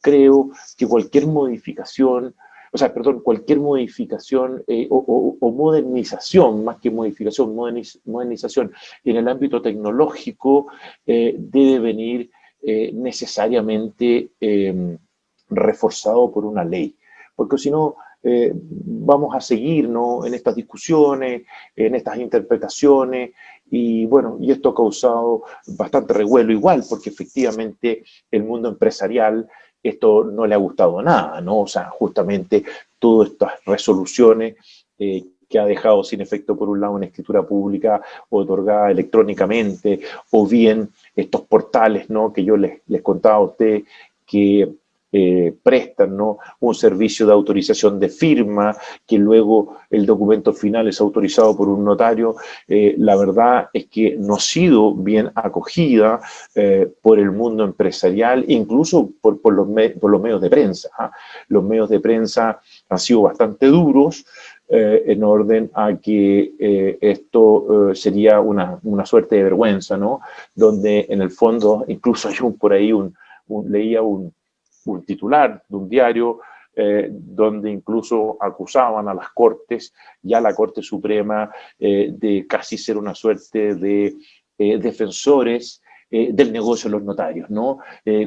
[SPEAKER 1] creo que cualquier modificación, o sea, perdón, cualquier modificación o modernización, más que modificación, modernización en el ámbito tecnológico debe venir necesariamente reforzado por una ley, porque si no, vamos a seguir, ¿no?, en estas discusiones, en estas interpretaciones, y bueno, y esto ha causado bastante revuelo igual, porque efectivamente el mundo empresarial esto no le ha gustado nada, ¿no? O sea, justamente todas estas resoluciones que ha dejado sin efecto, por un lado, una escritura pública otorgada electrónicamente, o bien estos portales, ¿no?, que yo les contaba a usted, que prestan, ¿no?, un servicio de autorización de firma, que luego el documento final es autorizado por un notario. La verdad es que no ha sido bien acogida por el mundo empresarial, incluso por los medios de prensa. Los medios de prensa han sido bastante duros en orden a que esto sería una suerte de vergüenza, ¿no?, donde en el fondo incluso hay por ahí leía un titular de un diario donde incluso acusaban a las Cortes, ya la Corte Suprema, de casi ser una suerte de defensores del negocio de los notarios, ¿no?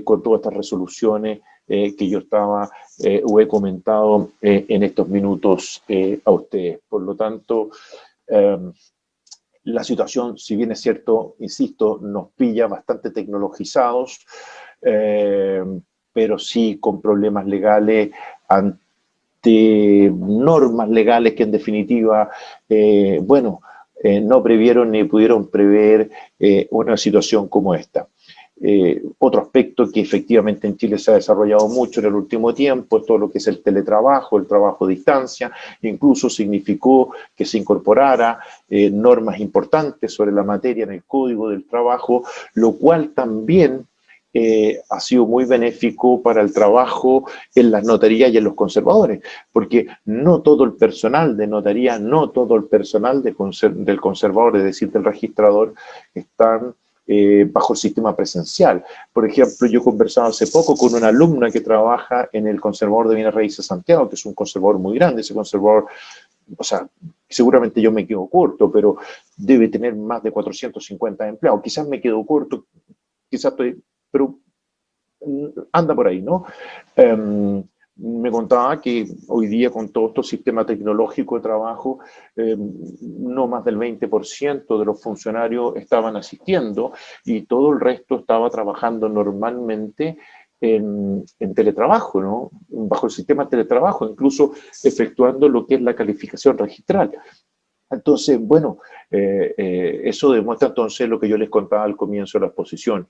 [SPEAKER 1] Con todas estas resoluciones que yo estaba o he comentado en estos minutos a ustedes. Por lo tanto, la situación, si bien es cierto, insisto, nos pilla bastante tecnologizados, pero sí con problemas legales ante normas legales que en definitiva, no previeron ni pudieron prever una situación como esta. Otro aspecto que efectivamente en Chile se ha desarrollado mucho en el último tiempo es todo lo que es el teletrabajo, el trabajo a distancia. Incluso significó que se incorporara normas importantes sobre la materia en el Código del Trabajo, lo cual también ha sido muy benéfico para el trabajo en las notarías y en los conservadores, porque no todo el personal de notaría, no todo el personal del conservador, es decir, del registrador, están bajo el sistema presencial. Por ejemplo, yo conversaba hace poco con una alumna que trabaja en el conservador de bienes raíces Santiago, que es un conservador muy grande. Ese conservador, o sea, seguramente yo me quedo corto, pero debe tener más de 450 empleados. Quizás me quedo corto, quizás estoy, pero anda por ahí, ¿no? Me contaba que hoy día con todo este sistema tecnológico de trabajo, no más del 20% de los funcionarios estaban asistiendo y todo el resto estaba trabajando normalmente en teletrabajo, ¿no? Bajo el sistema de teletrabajo, incluso efectuando lo que es la calificación registral. Entonces, bueno, eso demuestra entonces lo que yo les contaba al comienzo de la exposición.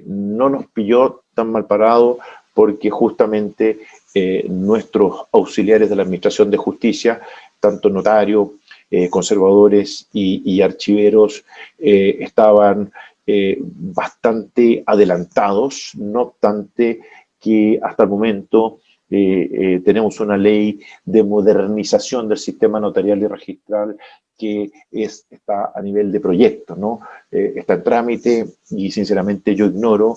[SPEAKER 1] No nos pilló tan mal parado porque justamente nuestros auxiliares de la Administración de Justicia, tanto notarios, conservadores y archiveros, estaban bastante adelantados, no obstante que hasta el momento tenemos una ley de modernización del sistema notarial y registral que está a nivel de proyecto, ¿no? Está en trámite y sinceramente yo ignoro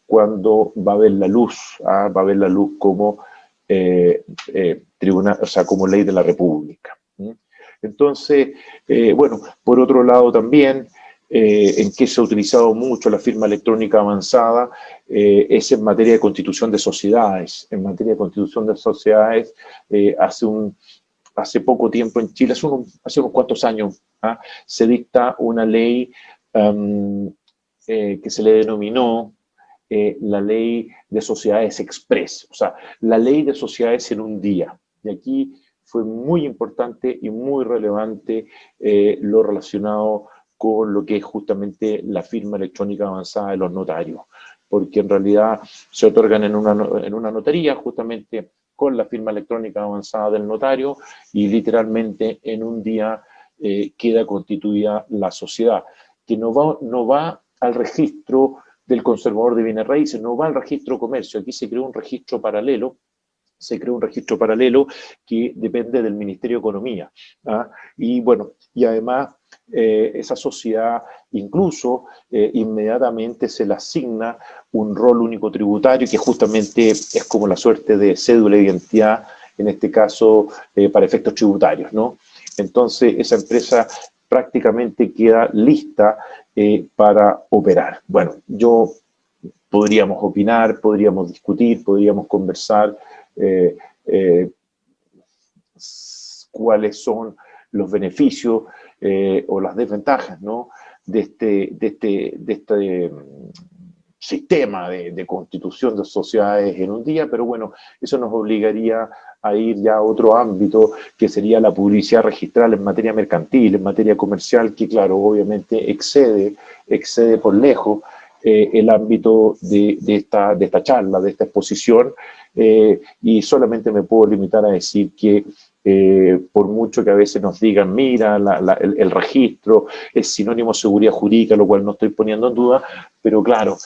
[SPEAKER 1] cuándo va a ver la luz, va a ver la luz como tribunal, o sea, como ley de la República. Entonces, bueno, por otro lado también, en que se ha utilizado mucho la firma electrónica avanzada, es en materia de constitución de sociedades. En materia de constitución de sociedades, hace poco tiempo en Chile, hace unos cuantos años, se dicta una ley que se le denominó la ley de sociedades express, o sea, la ley de sociedades en un día. Y aquí fue muy importante y muy relevante lo relacionado con lo que es justamente la firma electrónica avanzada de los notarios, porque en realidad se otorgan en una notaría justamente con la firma electrónica avanzada del notario y literalmente en un día queda constituida la sociedad, que no va al registro del conservador de bienes raíces, no va al registro comercio. Aquí se creó un registro paralelo se creó un registro paralelo que depende del Ministerio de Economía. ¿Ah? Y bueno, y además esa sociedad incluso inmediatamente se le asigna un rol único tributario que justamente es como la suerte de cédula de identidad, en este caso para efectos tributarios, ¿no? Entonces esa empresa prácticamente queda lista para operar. Bueno, podríamos opinar, podríamos discutir, podríamos conversar eh, eh, cuáles son los beneficios o las desventajas, ¿no? de este sistema de constitución de sociedades en un día, pero bueno, eso nos obligaría a ir ya a otro ámbito, que sería la publicidad registral en materia mercantil, en materia comercial, que claro, obviamente excede por lejos el ámbito de esta charla, de esta exposición, y solamente me puedo limitar a decir que por mucho que a veces nos digan, mira, el registro es sinónimo de seguridad jurídica, lo cual no estoy poniendo en duda, pero claro,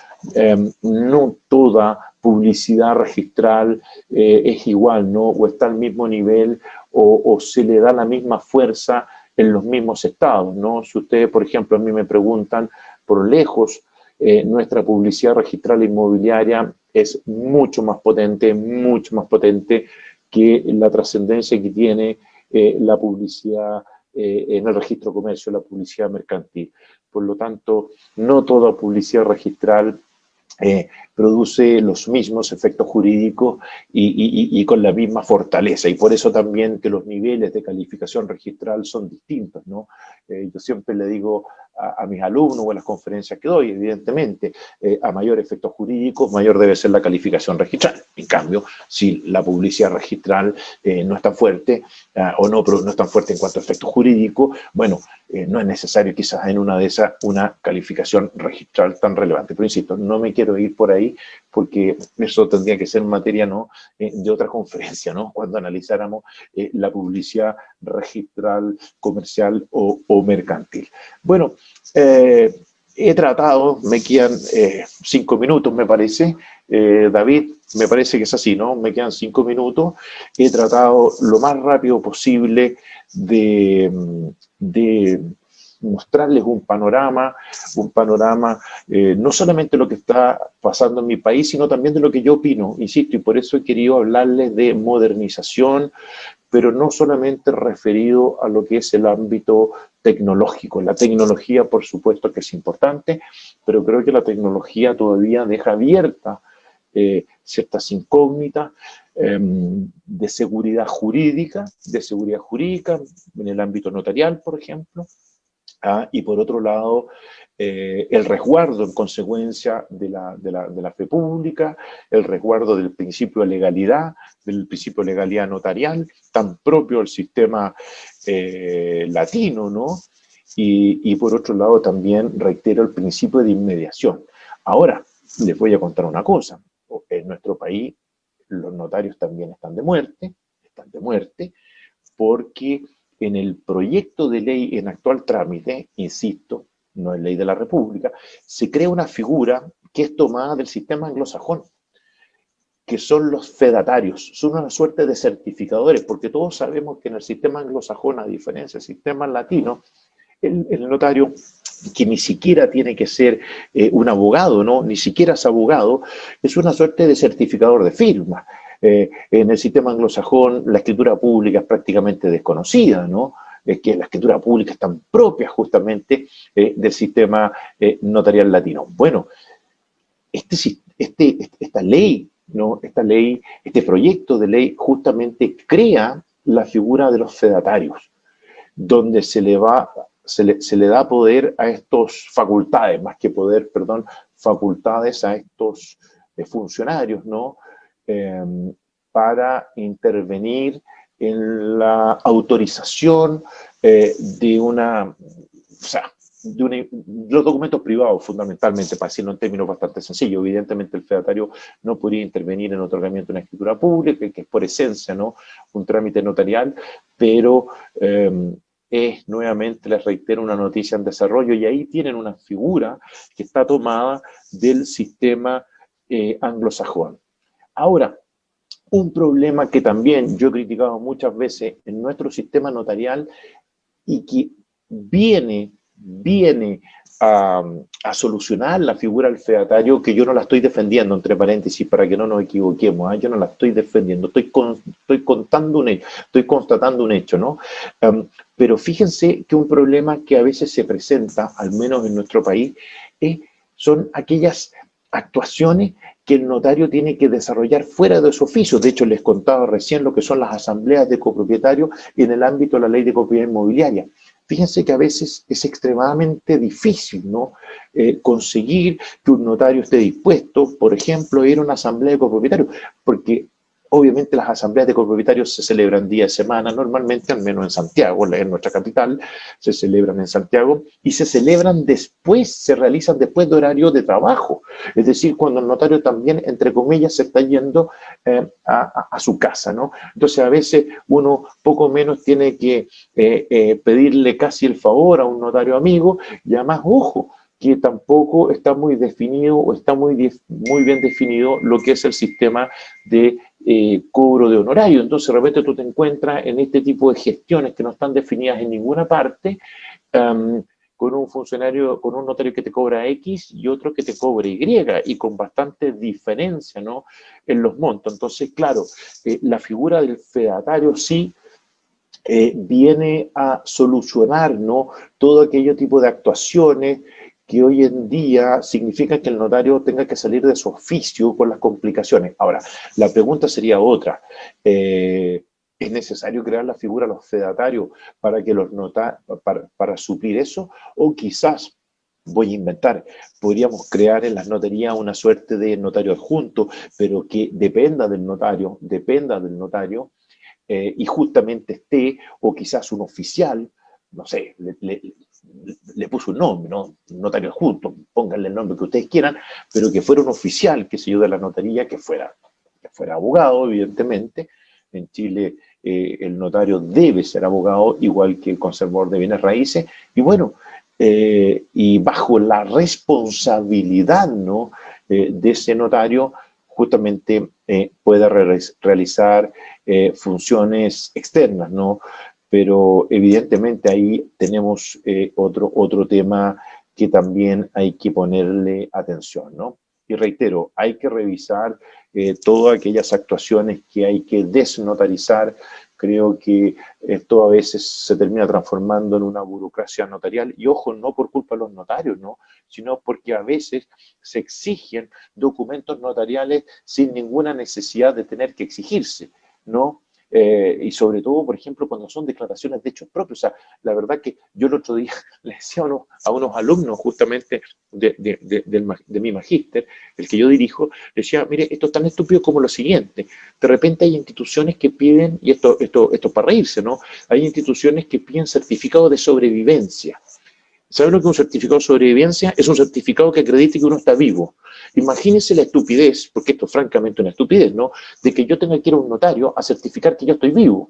[SPEAKER 1] no toda publicidad registral es igual, ¿no? O está al mismo nivel o se le da la misma fuerza en los mismos estados, ¿no? Si ustedes, por ejemplo, a mí me preguntan, por lejos, nuestra publicidad registral inmobiliaria es mucho más potente que la trascendencia que tiene la publicidad en el registro de comercio, la publicidad mercantil. Por lo tanto, no toda publicidad registral produce los mismos efectos jurídicos y con la misma fortaleza. Y por eso también que los niveles de calificación registral son distintos, ¿no? Yo siempre le digo a mis alumnos o en las conferencias que doy, evidentemente, a mayor efecto jurídico, mayor debe ser la calificación registral. En cambio, si la publicidad registral no es tan fuerte o no es tan fuerte en cuanto a efecto jurídico, bueno, no es necesario quizás en una de esas una calificación registral tan relevante. Pero insisto, no me quiero ir por ahí porque eso tendría que ser materia, ¿no? De otra conferencia, ¿no? Cuando analizáramos la publicidad registral, comercial o mercantil. Bueno, he tratado, me quedan 5 minutos, me parece. David, me parece que es así, ¿no? Me quedan 5 minutos. He tratado lo más rápido posible de mostrarles un panorama no solamente lo que está pasando en mi país, sino también de lo que yo opino, insisto, y por eso he querido hablarles de modernización, pero no solamente referido a lo que es el ámbito tecnológico. La tecnología, por supuesto que es importante, pero creo que la tecnología todavía deja abierta ciertas incógnitas de seguridad jurídica en el ámbito notarial, por ejemplo, y por otro lado, el resguardo en consecuencia de la fe pública, el resguardo del principio de legalidad notarial, tan propio del sistema latino, ¿no? Y por otro lado también reitero el principio de inmediación. Ahora, les voy a contar una cosa. En nuestro país los notarios también están de muerte, porque en el proyecto de ley en actual trámite, insisto, no es ley de la República, se crea una figura que es tomada del sistema anglosajón, que son los fedatarios, son una suerte de certificadores, porque todos sabemos que en el sistema anglosajón, a diferencia del sistema latino, el notario, que ni siquiera tiene que ser un abogado, ¿no? Ni siquiera es abogado, es una suerte de certificador de firma. En el sistema anglosajón la escritura pública es prácticamente desconocida, ¿no? Es que la escritura pública es tan propia justamente del sistema notarial latino. Bueno, esta ley, ¿no? Este proyecto de ley justamente crea la figura de los fedatarios, donde se le da poder a estos facultades, más que poder, perdón, facultades a estos funcionarios, ¿no? Para intervenir en la autorización de los documentos privados, fundamentalmente, para decirlo en términos bastante sencillos. Evidentemente, el fedatario no podría intervenir en otorgamiento de una escritura pública, que es por esencia, ¿no?, un trámite notarial, pero es, nuevamente, les reitero, una noticia en desarrollo, y ahí tienen una figura que está tomada del sistema anglosajón. Ahora, Un problema que también yo he criticado muchas veces en nuestro sistema notarial y que viene a solucionar la figura del fedatario, que yo no la estoy defendiendo, entre paréntesis, para que no nos equivoquemos, yo no la estoy defendiendo, estoy contando un hecho, estoy constatando un hecho, ¿no? Pero fíjense que un problema que a veces se presenta, al menos en nuestro país, son aquellas actuaciones que el notario tiene que desarrollar fuera de su oficio. De hecho, les contaba recién lo que son las asambleas de copropietarios en el ámbito de la ley de propiedad inmobiliaria. Fíjense que a veces es extremadamente difícil, ¿no? Conseguir que un notario esté dispuesto, por ejemplo, a ir a una asamblea de copropietarios, porque obviamente las asambleas de copropietarios se celebran día de semana, normalmente, al menos en Santiago, en nuestra capital, se celebran en Santiago, y se celebran después, se realizan después de horario de trabajo. Es decir, cuando el notario también, entre comillas, se está yendo a su casa, ¿no? Entonces, a veces uno poco menos tiene que pedirle casi el favor a un notario amigo, y además, ojo, que tampoco está muy definido o está muy bien definido lo que es el sistema de cobro de honorario. Entonces, de repente tú te encuentras en este tipo de gestiones que no están definidas en ninguna parte, con un funcionario, con un notario que te cobra X y otro que te cobra Y, y con bastante diferencia, ¿no?, en los montos. Entonces, claro, la figura del fedatario sí viene a solucionar, ¿no?, todo aquello tipo de actuaciones que hoy en día significa que el notario tenga que salir de su oficio por las complicaciones. Ahora, la pregunta sería otra. ¿Es necesario crear la figura de los fedatarios para que los para suplir eso? O quizás, voy a inventar, podríamos crear en las notarías una suerte de notario adjunto, pero que dependa del notario, y justamente esté, o quizás un oficial, no sé, le puso un nombre, ¿no? Notario adjunto, pónganle el nombre que ustedes quieran, pero que fuera un oficial, que se ayude a la notaría, que fuera abogado, evidentemente. En Chile el notario debe ser abogado, igual que el conservador de bienes raíces, y bueno, y bajo la responsabilidad, ¿no?, de ese notario, justamente pueda realizar funciones externas, ¿no? Pero evidentemente ahí tenemos otro tema que también hay que ponerle atención, ¿no? Y reitero, hay que revisar todas aquellas actuaciones que hay que desnotarizar. Creo que esto a veces se termina transformando en una burocracia notarial, y ojo, no por culpa de los notarios, ¿no?, sino porque a veces se exigen documentos notariales sin ninguna necesidad de tener que exigirse, ¿no? Y sobre todo, por ejemplo, cuando son declaraciones de hechos propios. O sea, la verdad que yo el otro día le decía a unos alumnos justamente de mi magíster, el que yo dirijo, le decía, mire, esto es tan estúpido como lo siguiente. De repente hay instituciones que piden, y esto para reírse, ¿no? Hay instituciones que piden certificado de sobrevivencia. ¿Sabe lo que es un certificado de sobrevivencia? Es un certificado que acredite que uno está vivo. Imagínense la estupidez, porque esto es francamente una estupidez, ¿no?, de que yo tenga que ir a un notario a certificar que yo estoy vivo.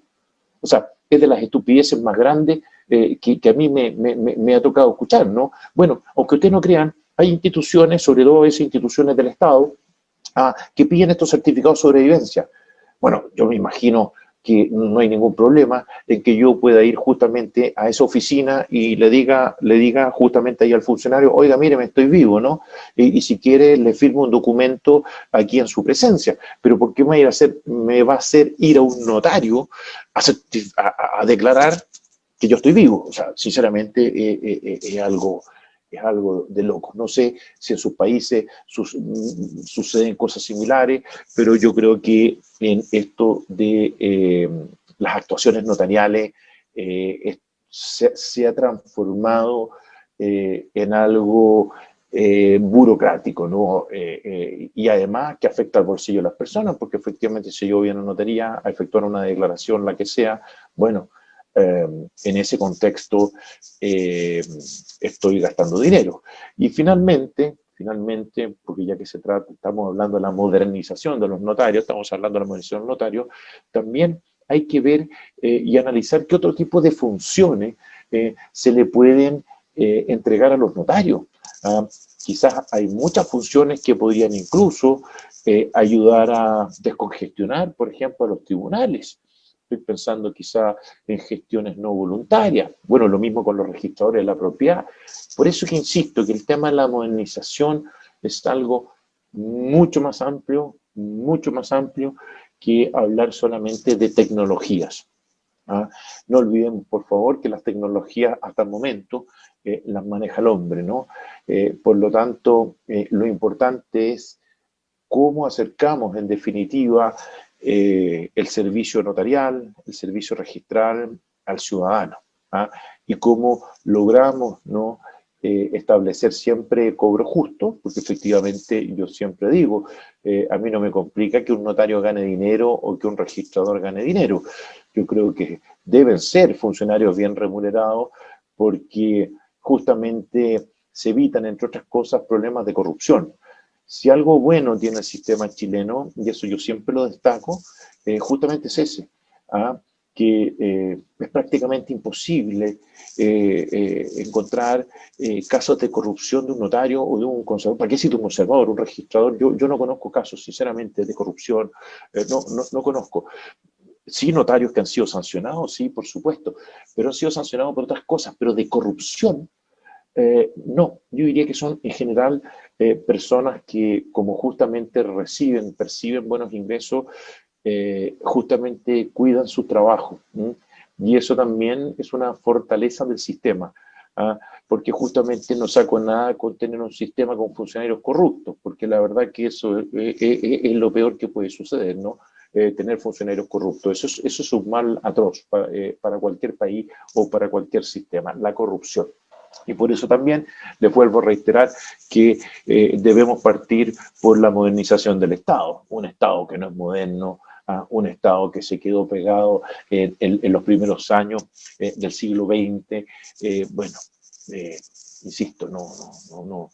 [SPEAKER 1] O sea, es de las estupideces más grandes que a mí me ha tocado escuchar, ¿no? Bueno, aunque ustedes no crean, hay instituciones, sobre todo esas instituciones del Estado, que piden estos certificados de sobrevivencia. Bueno, yo me imagino que no hay ningún problema en que yo pueda ir justamente a esa oficina y le diga justamente ahí al funcionario, oiga, mire, me estoy vivo, ¿no? Y si quiere, le firmo un documento aquí en su presencia. Pero ¿por qué me va a hacer ir a un notario a declarar que yo estoy vivo? O sea, sinceramente, es algo de loco. No sé si en sus países suceden cosas similares, pero yo creo que en esto de las actuaciones notariales se ha transformado en algo burocrático, ¿no? Y además que afecta al bolsillo de las personas, porque efectivamente si yo voy a una notaría a efectuar una declaración, la que sea, bueno, en ese contexto estoy gastando dinero. Y finalmente, porque ya que estamos hablando de la modernización de los notarios, estamos hablando de la modernización de los notarios, también hay que ver y analizar qué otro tipo de funciones se le pueden entregar a los notarios. Quizás hay muchas funciones que podrían incluso ayudar a descongestionar, por ejemplo, a los tribunales. Estoy pensando quizá en gestiones no voluntarias. Bueno, lo mismo con los registradores de la propiedad. Por eso que insisto que el tema de la modernización es algo mucho más amplio que hablar solamente de tecnologías. No olviden, por favor, que las tecnologías hasta el momento las maneja el hombre, ¿no? Por lo tanto, lo importante es cómo acercamos, en definitiva, el servicio notarial, el servicio registral al ciudadano, y cómo logramos, ¿no?, establecer siempre cobro justo, porque efectivamente yo siempre digo, a mí no me complica que un notario gane dinero o que un registrador gane dinero. Yo creo que deben ser funcionarios bien remunerados porque justamente se evitan, entre otras cosas, problemas de corrupción. Si algo bueno tiene el sistema chileno, y eso yo siempre lo destaco, justamente es ese, que es prácticamente imposible encontrar casos de corrupción de un notario o de un conservador. ¿Para qué decir un conservador, un registrador? Yo no conozco casos, sinceramente, de corrupción, no conozco. Sí, notarios que han sido sancionados, sí, por supuesto, pero han sido sancionados por otras cosas, pero de corrupción, no. Yo diría que son en general personas que, como justamente perciben buenos ingresos, justamente cuidan su trabajo. Y eso también es una fortaleza del sistema, porque justamente no saco nada con tener un sistema con funcionarios corruptos, porque la verdad que eso es lo peor que puede suceder, ¿no? Tener funcionarios corruptos. Eso es un mal atroz para cualquier país o para cualquier sistema, la corrupción. Y por eso también les vuelvo a reiterar que debemos partir por la modernización del Estado, un Estado que no es moderno, un Estado que se quedó pegado en los primeros años del siglo XX. Insisto, no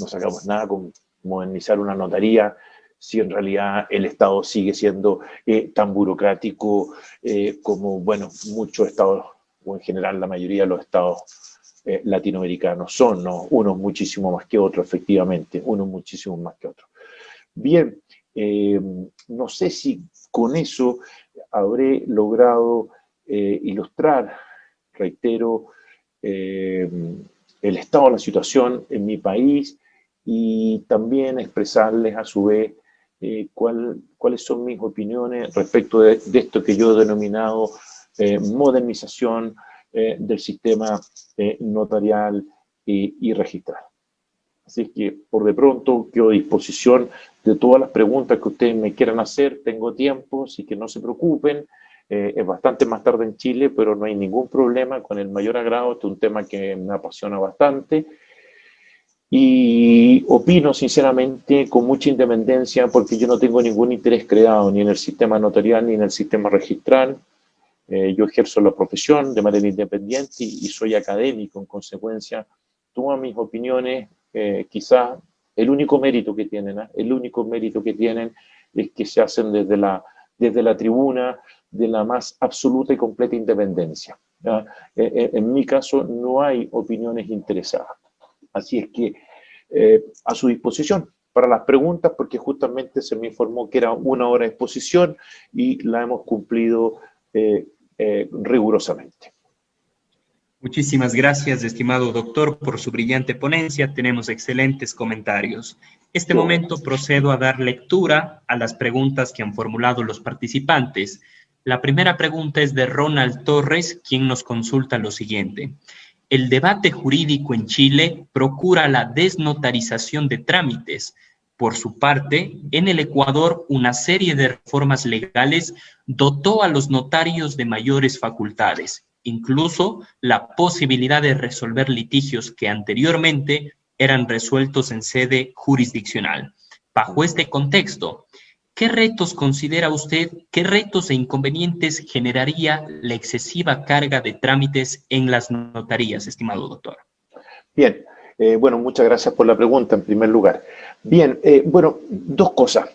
[SPEAKER 1] sacamos nada con modernizar una notaría si en realidad el Estado sigue siendo tan burocrático como, bueno, muchos estados, o en general la mayoría de los estados latinoamericanos son, ¿no? Unos muchísimo más que otros, efectivamente, unos muchísimo más que otros. Bien, no sé si con eso habré logrado ilustrar, reitero, el estado de la situación en mi país y también expresarles a su vez cuáles son mis opiniones respecto de esto que yo he denominado modernización del sistema notarial y registral. Así que, por de pronto, quedo a disposición de todas las preguntas que ustedes me quieran hacer. Tengo tiempo, así que no se preocupen. Es bastante más tarde en Chile, pero no hay ningún problema, con el mayor agrado. Este es un tema que me apasiona bastante. Y opino, sinceramente, con mucha independencia, porque yo no tengo ningún interés creado ni en el sistema notarial ni en el sistema registral. Yo ejerzo la profesión de manera independiente y soy académico, en consecuencia, todas mis opiniones, quizás el único mérito que tienen, es que se hacen desde la tribuna de la más absoluta y completa independencia. En mi caso no hay opiniones interesadas. Así es que a su disposición para las preguntas, porque justamente se me informó que era 1 hora de exposición y la hemos cumplido rigurosamente.
[SPEAKER 2] Muchísimas gracias, estimado doctor, por su brillante ponencia. Tenemos excelentes comentarios. Este momento procedo a dar lectura a las preguntas que han formulado los participantes. La primera pregunta es de Ronald Torres, quien nos consulta lo siguiente. El debate jurídico en Chile procura la desnotarización de trámites. Por su parte, en el Ecuador, una serie de reformas legales dotó a los notarios de mayores facultades, incluso la posibilidad de resolver litigios que anteriormente eran resueltos en sede jurisdiccional. Bajo este contexto, ¿qué retos considera usted, qué retos e inconvenientes generaría la excesiva carga de trámites en las notarías, estimado doctor?
[SPEAKER 1] Bien, bueno, muchas gracias por la pregunta en primer lugar. Bien, bueno, 2 cosas.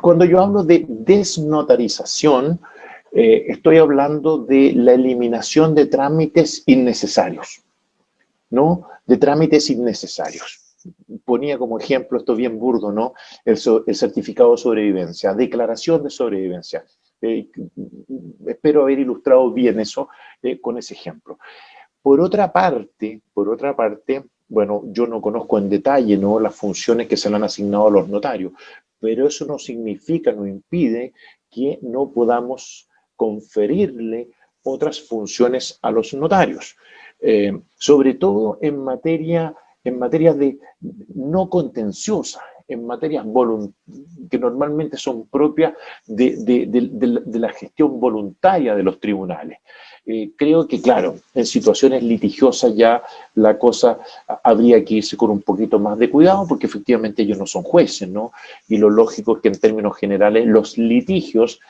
[SPEAKER 1] Cuando yo hablo de desnotarización, estoy hablando de la eliminación de trámites innecesarios. ¿no? De trámites innecesarios. Ponía como ejemplo, esto bien burdo, ¿no? El certificado de sobrevivencia, declaración de sobrevivencia. Espero haber ilustrado bien eso con ese ejemplo. Por otra parte, bueno, yo no conozco en detalle, ¿no?, las funciones que se le han asignado a los notarios, pero eso no significa, no impide que no podamos conferirle otras funciones a los notarios, sobre todo en materia de no contenciosa, en materias que normalmente son propias de la gestión voluntaria de los tribunales. Creo que, claro, en situaciones litigiosas ya la cosa habría que irse con un poquito más de cuidado, porque efectivamente ellos no son jueces, ¿no? Y lo lógico es que en términos generales los litigios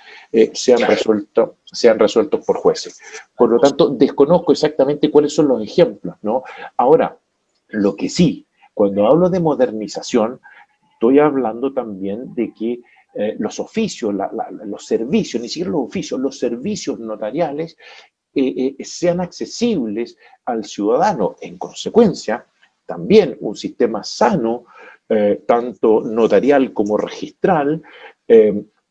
[SPEAKER 1] sean resueltos por jueces. Por lo tanto, desconozco exactamente cuáles son los ejemplos, ¿no? Ahora, lo que sí, cuando hablo de modernización, estoy hablando también de que los oficios, los servicios, ni siquiera los oficios, los servicios notariales sean accesibles al ciudadano. En consecuencia, también un sistema sano, tanto notarial como registral,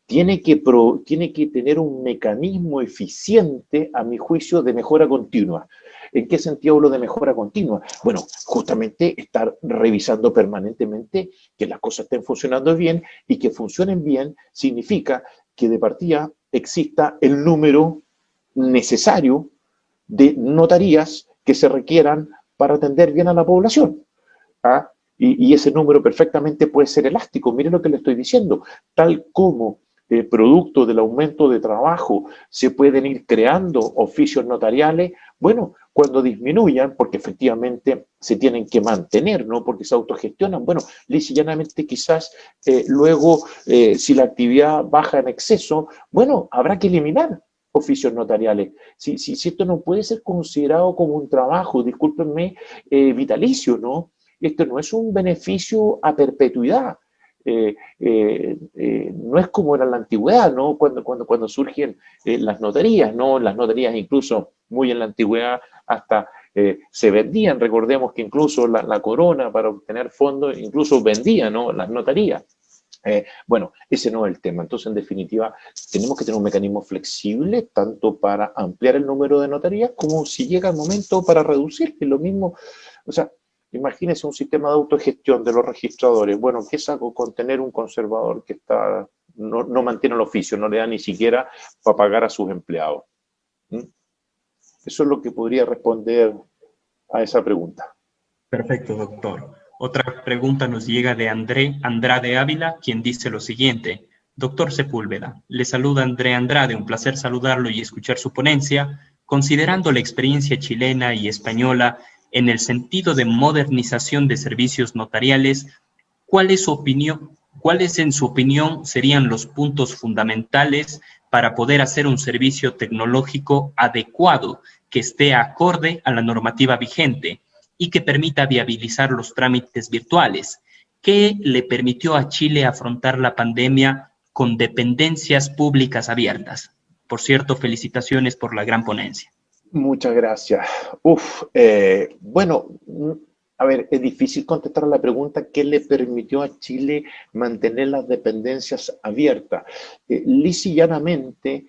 [SPEAKER 1] tiene que tener un mecanismo eficiente, a mi juicio, de mejora continua. ¿En qué sentido hablo de mejora continua? Bueno, justamente estar revisando permanentemente que las cosas estén funcionando bien, y que funcionen bien significa que de partida exista el número necesario de notarías que se requieran para atender bien a la población. ¿Ah? Y ese número perfectamente puede ser elástico. Mire lo que le estoy diciendo. Tal como producto del aumento de trabajo se pueden ir creando oficios notariales, bueno, cuando disminuyan, porque efectivamente se tienen que mantener, ¿no? Porque se autogestionan, bueno, lisa y llanamente quizás luego, si la actividad baja en exceso, bueno, habrá que eliminar oficios notariales. Si esto no puede ser considerado como un trabajo, discúlpenme, vitalicio, ¿no? Esto no es un beneficio a perpetuidad. No es como era en la antigüedad, ¿no? Cuando surgen las notarías, ¿no? Las notarías incluso muy en la antigüedad hasta se vendían. Recordemos que incluso la corona, para obtener fondos, incluso vendía, ¿no?, las notarías. Bueno, ese no es el tema. Entonces, en definitiva, tenemos que tener un mecanismo flexible, tanto para ampliar el número de notarías, como si llega el momento para reducir, que es lo mismo. O sea, imagínense un sistema de autogestión de los registradores. Bueno, ¿qué saco con tener un conservador que no mantiene el oficio, no le da ni siquiera para pagar a sus empleados? ¿Mm? Eso es lo que podría responder a esa pregunta.
[SPEAKER 2] Perfecto, doctor. Otra pregunta nos llega de Andrade Ávila, quien dice lo siguiente. Doctor Sepúlveda, le saluda André Andrade, un placer saludarlo y escuchar su ponencia. Considerando la experiencia chilena y española en el sentido de modernización de servicios notariales, ¿cuál es su opinión? ¿Cuáles, en su opinión, serían los puntos fundamentales para poder hacer un servicio tecnológico adecuado que esté acorde a la normativa vigente y que permita viabilizar los trámites virtuales? ¿Qué le permitió a Chile afrontar la pandemia con dependencias públicas abiertas? Por cierto, felicitaciones por la gran ponencia.
[SPEAKER 1] Muchas gracias. Bueno, a ver, es difícil contestar a la pregunta ¿qué le permitió a Chile mantener las dependencias abiertas? Lisa y llanamente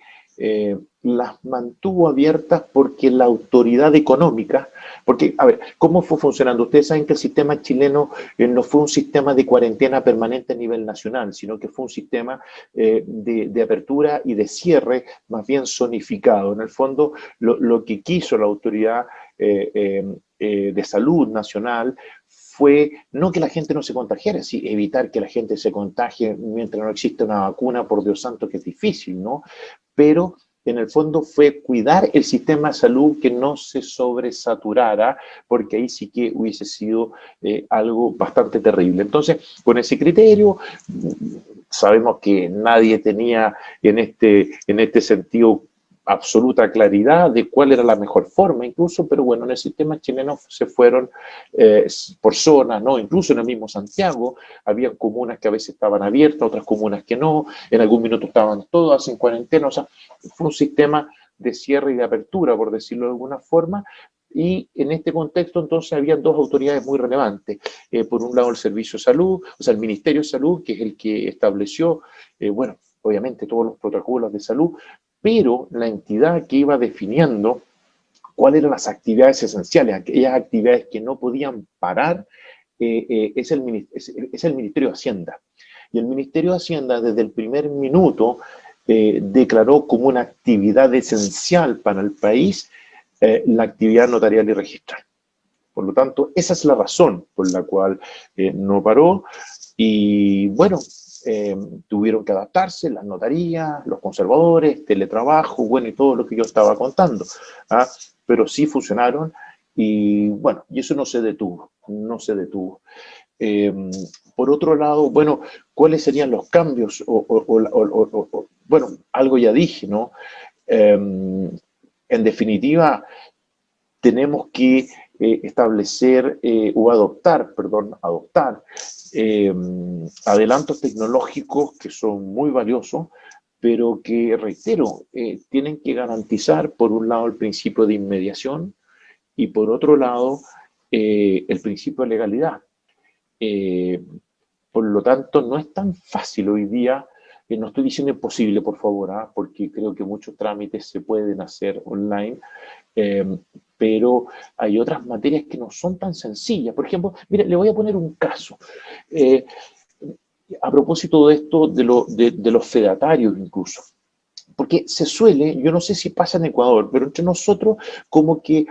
[SPEAKER 1] las mantuvo abiertas porque la autoridad económica, porque, a ver, ¿cómo fue funcionando? Ustedes saben que el sistema chileno no fue un sistema de cuarentena permanente a nivel nacional, sino que fue un sistema de apertura y de cierre más bien zonificado. En el fondo, lo que quiso la autoridad de salud nacional fue no que la gente no se contagiara, sí, evitar que la gente se contagie mientras no existe una vacuna, por Dios santo que es difícil, ¿no? Pero en el fondo fue cuidar el sistema de salud, que no se sobresaturara, porque ahí sí que hubiese sido algo bastante terrible. Entonces, con ese criterio, sabemos que nadie tenía en este sentido absoluta claridad de cuál era la mejor forma incluso, pero bueno, en el sistema chileno se fueron por zonas, ¿no? Incluso en el mismo Santiago, había comunas que a veces estaban abiertas, otras comunas que no, en algún minuto estaban todas en cuarentena, o sea, fue un sistema de cierre y de apertura, por decirlo de alguna forma, Y en este contexto, entonces, habían dos autoridades muy relevantes. Por un lado, el Servicio de Salud, o sea, el Ministerio de Salud, que es el que estableció, bueno, obviamente todos los protocolos de salud, pero la entidad que iba definiendo cuáles eran las actividades esenciales, aquellas actividades que no podían parar, es el Ministerio de Hacienda. Y el Ministerio de Hacienda, desde el primer minuto, declaró como una actividad esencial para el país la actividad notarial y registral. Por lo tanto, esa es la razón por la cual no paró. Y bueno, tuvieron que adaptarse las notarías, los conservadores, teletrabajo, bueno, y todo lo que yo estaba contando. ¿Ah? Pero sí funcionaron y bueno, y eso no se detuvo, no se detuvo. Por otro lado, bueno, ¿cuáles serían los cambios? Bueno, algo ya dije, ¿no? En definitiva, tenemos que establecer o adoptar adelantos tecnológicos que son muy valiosos, pero que, reitero, tienen que garantizar, por un lado, el principio de inmediación y, por otro lado, el principio de legalidad. Por lo tanto, no es tan fácil hoy día, no estoy diciendo imposible, por favor, porque creo que muchos trámites se pueden hacer online, pero hay otras materias que no son tan sencillas. Por ejemplo, mire, le voy a poner un caso. A propósito de esto, de los fedatarios incluso. Porque se suele, yo no sé si pasa en Ecuador, pero entre nosotros como que,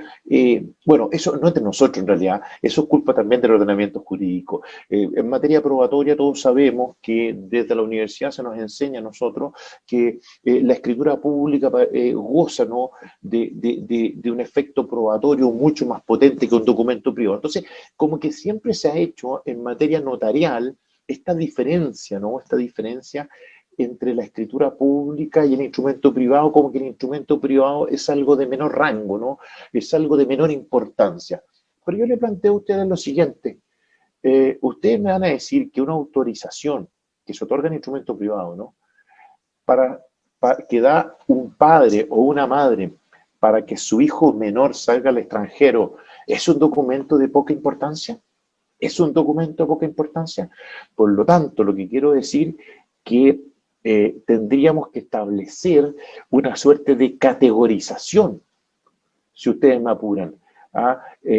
[SPEAKER 1] bueno, eso no entre nosotros en realidad, eso es culpa también del ordenamiento jurídico. En materia probatoria todos sabemos que desde la universidad se nos enseña a nosotros que la escritura pública goza, ¿no?, de un efecto probatorio mucho más potente que un documento privado. Entonces, como que siempre se ha hecho en materia notarial esta diferencia, ¿no?, esta diferencia entre la escritura pública y el instrumento privado, como que el instrumento privado es algo de menor rango, ¿no? Es algo de menor importancia. Pero yo le planteo a ustedes lo siguiente. Ustedes me van a decir que una autorización que se otorga en instrumento privado, ¿no?, para que da un padre o una madre para que su hijo menor salga al extranjero, ¿es un documento de poca importancia? ¿Es un documento de poca importancia? Por lo tanto, lo que quiero decir que tendríamos que establecer una suerte de categorización, si ustedes me apuran,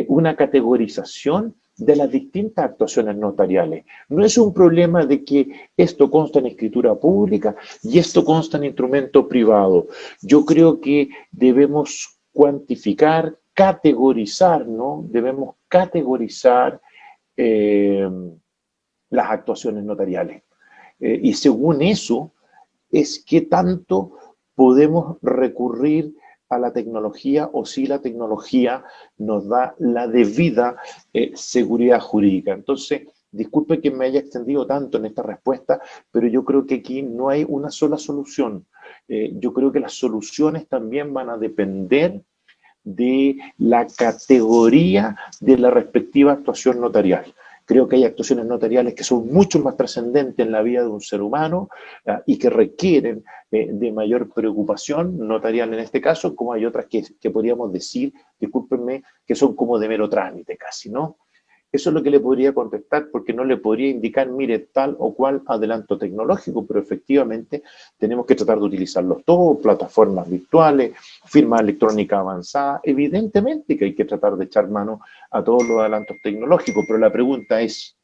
[SPEAKER 1] una categorización de las distintas actuaciones notariales. No es un problema de que esto consta en escritura pública y esto consta en instrumento privado. Yo creo que debemos cuantificar, categorizar, ¿no? Debemos categorizar las actuaciones notariales. Y según eso, es que tanto podemos recurrir a la tecnología o si la tecnología nos da la debida seguridad jurídica. Entonces, disculpe que me haya extendido tanto en esta respuesta, pero yo creo que aquí no hay una sola solución. Yo creo que las soluciones también van a depender de la categoría de la respectiva actuación notarial. Creo que hay actuaciones notariales que son mucho más trascendentes en la vida de un ser humano y que requieren de mayor preocupación notarial en este caso, como hay otras que podríamos decir, discúlpenme, que son como de mero trámite casi, ¿no? Eso es lo que le podría contestar, porque no le podría indicar, mire, tal o cual adelanto tecnológico, pero efectivamente tenemos que tratar de utilizarlos todos, plataformas virtuales, firma electrónica avanzada. Evidentemente que hay que tratar de echar mano a todos los adelantos tecnológicos, pero la pregunta es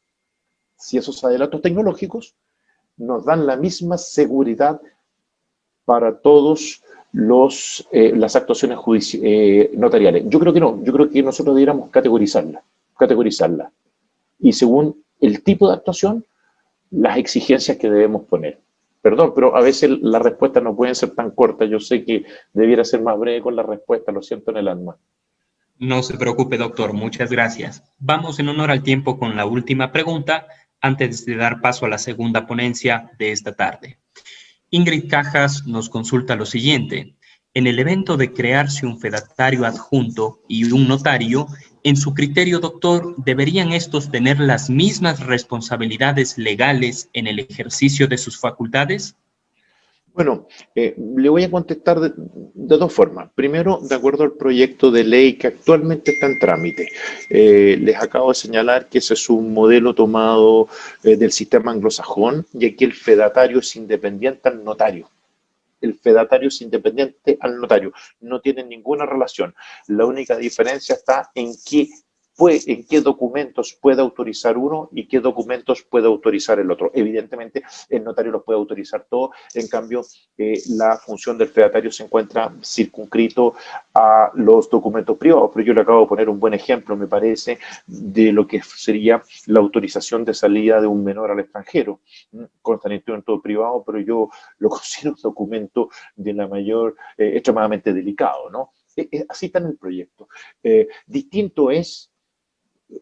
[SPEAKER 1] si esos adelantos tecnológicos nos dan la misma seguridad para todos las actuaciones notariales. Yo creo que no, yo creo que nosotros deberíamos categorizarla y según el tipo de actuación, las exigencias que debemos poner. Perdón, pero a veces las respuestas no pueden ser tan cortas. Yo sé que debiera ser más breve con la respuesta, lo siento en el alma.
[SPEAKER 2] No se preocupe, doctor, muchas gracias. Vamos en honor al tiempo con la última pregunta antes de dar paso a la segunda ponencia de esta tarde. Ingrid Cajas nos consulta lo siguiente. En el evento de crearse un fedatario adjunto y un notario, en su criterio, doctor, ¿deberían estos tener las mismas responsabilidades legales en el ejercicio de sus facultades?
[SPEAKER 1] Bueno, le voy a contestar de dos formas. Primero, de acuerdo al proyecto de ley que actualmente está en trámite. Les acabo de señalar que ese es un modelo tomado del sistema anglosajón y aquí el fedatario es independiente al notario. El fedatario es independiente al notario, no tienen ninguna relación. La única diferencia está en qué documentos puede autorizar uno y qué documentos puede autorizar el otro. Evidentemente, el notario los puede autorizar todo, en cambio, la función del fedatario se encuentra circunscrito a los documentos privados, pero yo le acabo de poner un buen ejemplo, me parece, de lo que sería la autorización de salida de un menor al extranjero. Consta en instrumento privado, pero yo lo considero un documento de la mayor, extremadamente delicado, ¿no? Así está en el proyecto. Distinto es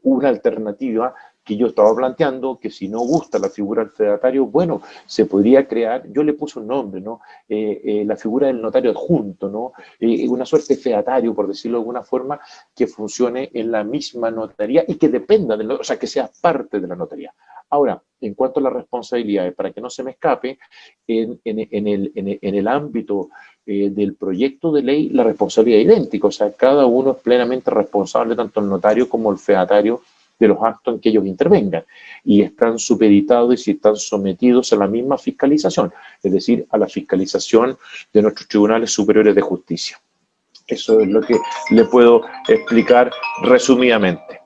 [SPEAKER 1] una alternativa que yo estaba planteando, que si no gusta la figura del fedatario, bueno, se podría crear, yo le puse un nombre, ¿no? La figura del notario adjunto, ¿no? Una suerte de fedatario, por decirlo de alguna forma, que funcione en la misma notaría y que dependa, o sea, que sea parte de la notaría. Ahora, en cuanto a las responsabilidades, para que no se me escape, en el ámbito del proyecto de ley, la responsabilidad es idéntica, o sea, cada uno es plenamente responsable, tanto el notario como el fedatario, de los actos en que ellos intervengan, y están supeditados y están sometidos a la misma fiscalización, es decir, a la fiscalización de nuestros tribunales superiores de justicia. Eso es lo que le puedo explicar resumidamente.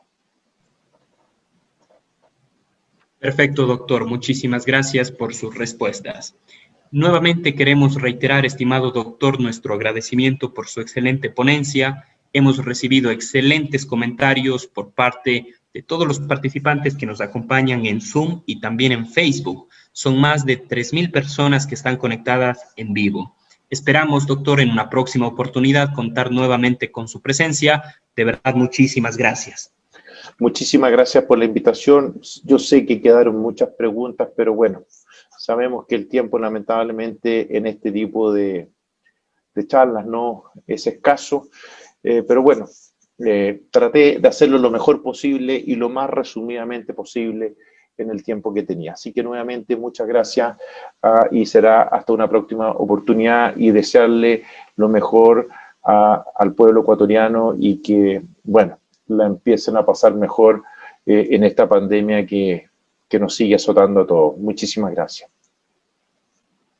[SPEAKER 2] Perfecto, doctor. Muchísimas gracias por sus respuestas. Nuevamente queremos reiterar, estimado doctor, nuestro agradecimiento por su excelente ponencia. Hemos recibido excelentes comentarios por parte de todos los participantes que nos acompañan en Zoom y también en Facebook. Son más de 3.000 personas que están conectadas en vivo. Esperamos, doctor, en una próxima oportunidad contar nuevamente con su presencia. De verdad, muchísimas gracias.
[SPEAKER 1] Muchísimas gracias por la invitación. Yo sé que quedaron muchas preguntas, pero bueno, sabemos que el tiempo lamentablemente en este tipo de charlas no es escaso, pero bueno, traté de hacerlo lo mejor posible y lo más resumidamente posible en el tiempo que tenía. Así que nuevamente muchas gracias y será hasta una próxima oportunidad y desearle lo mejor al pueblo ecuatoriano y que, bueno, la empiecen a pasar mejor en esta pandemia que nos sigue azotando a todos. Muchísimas gracias.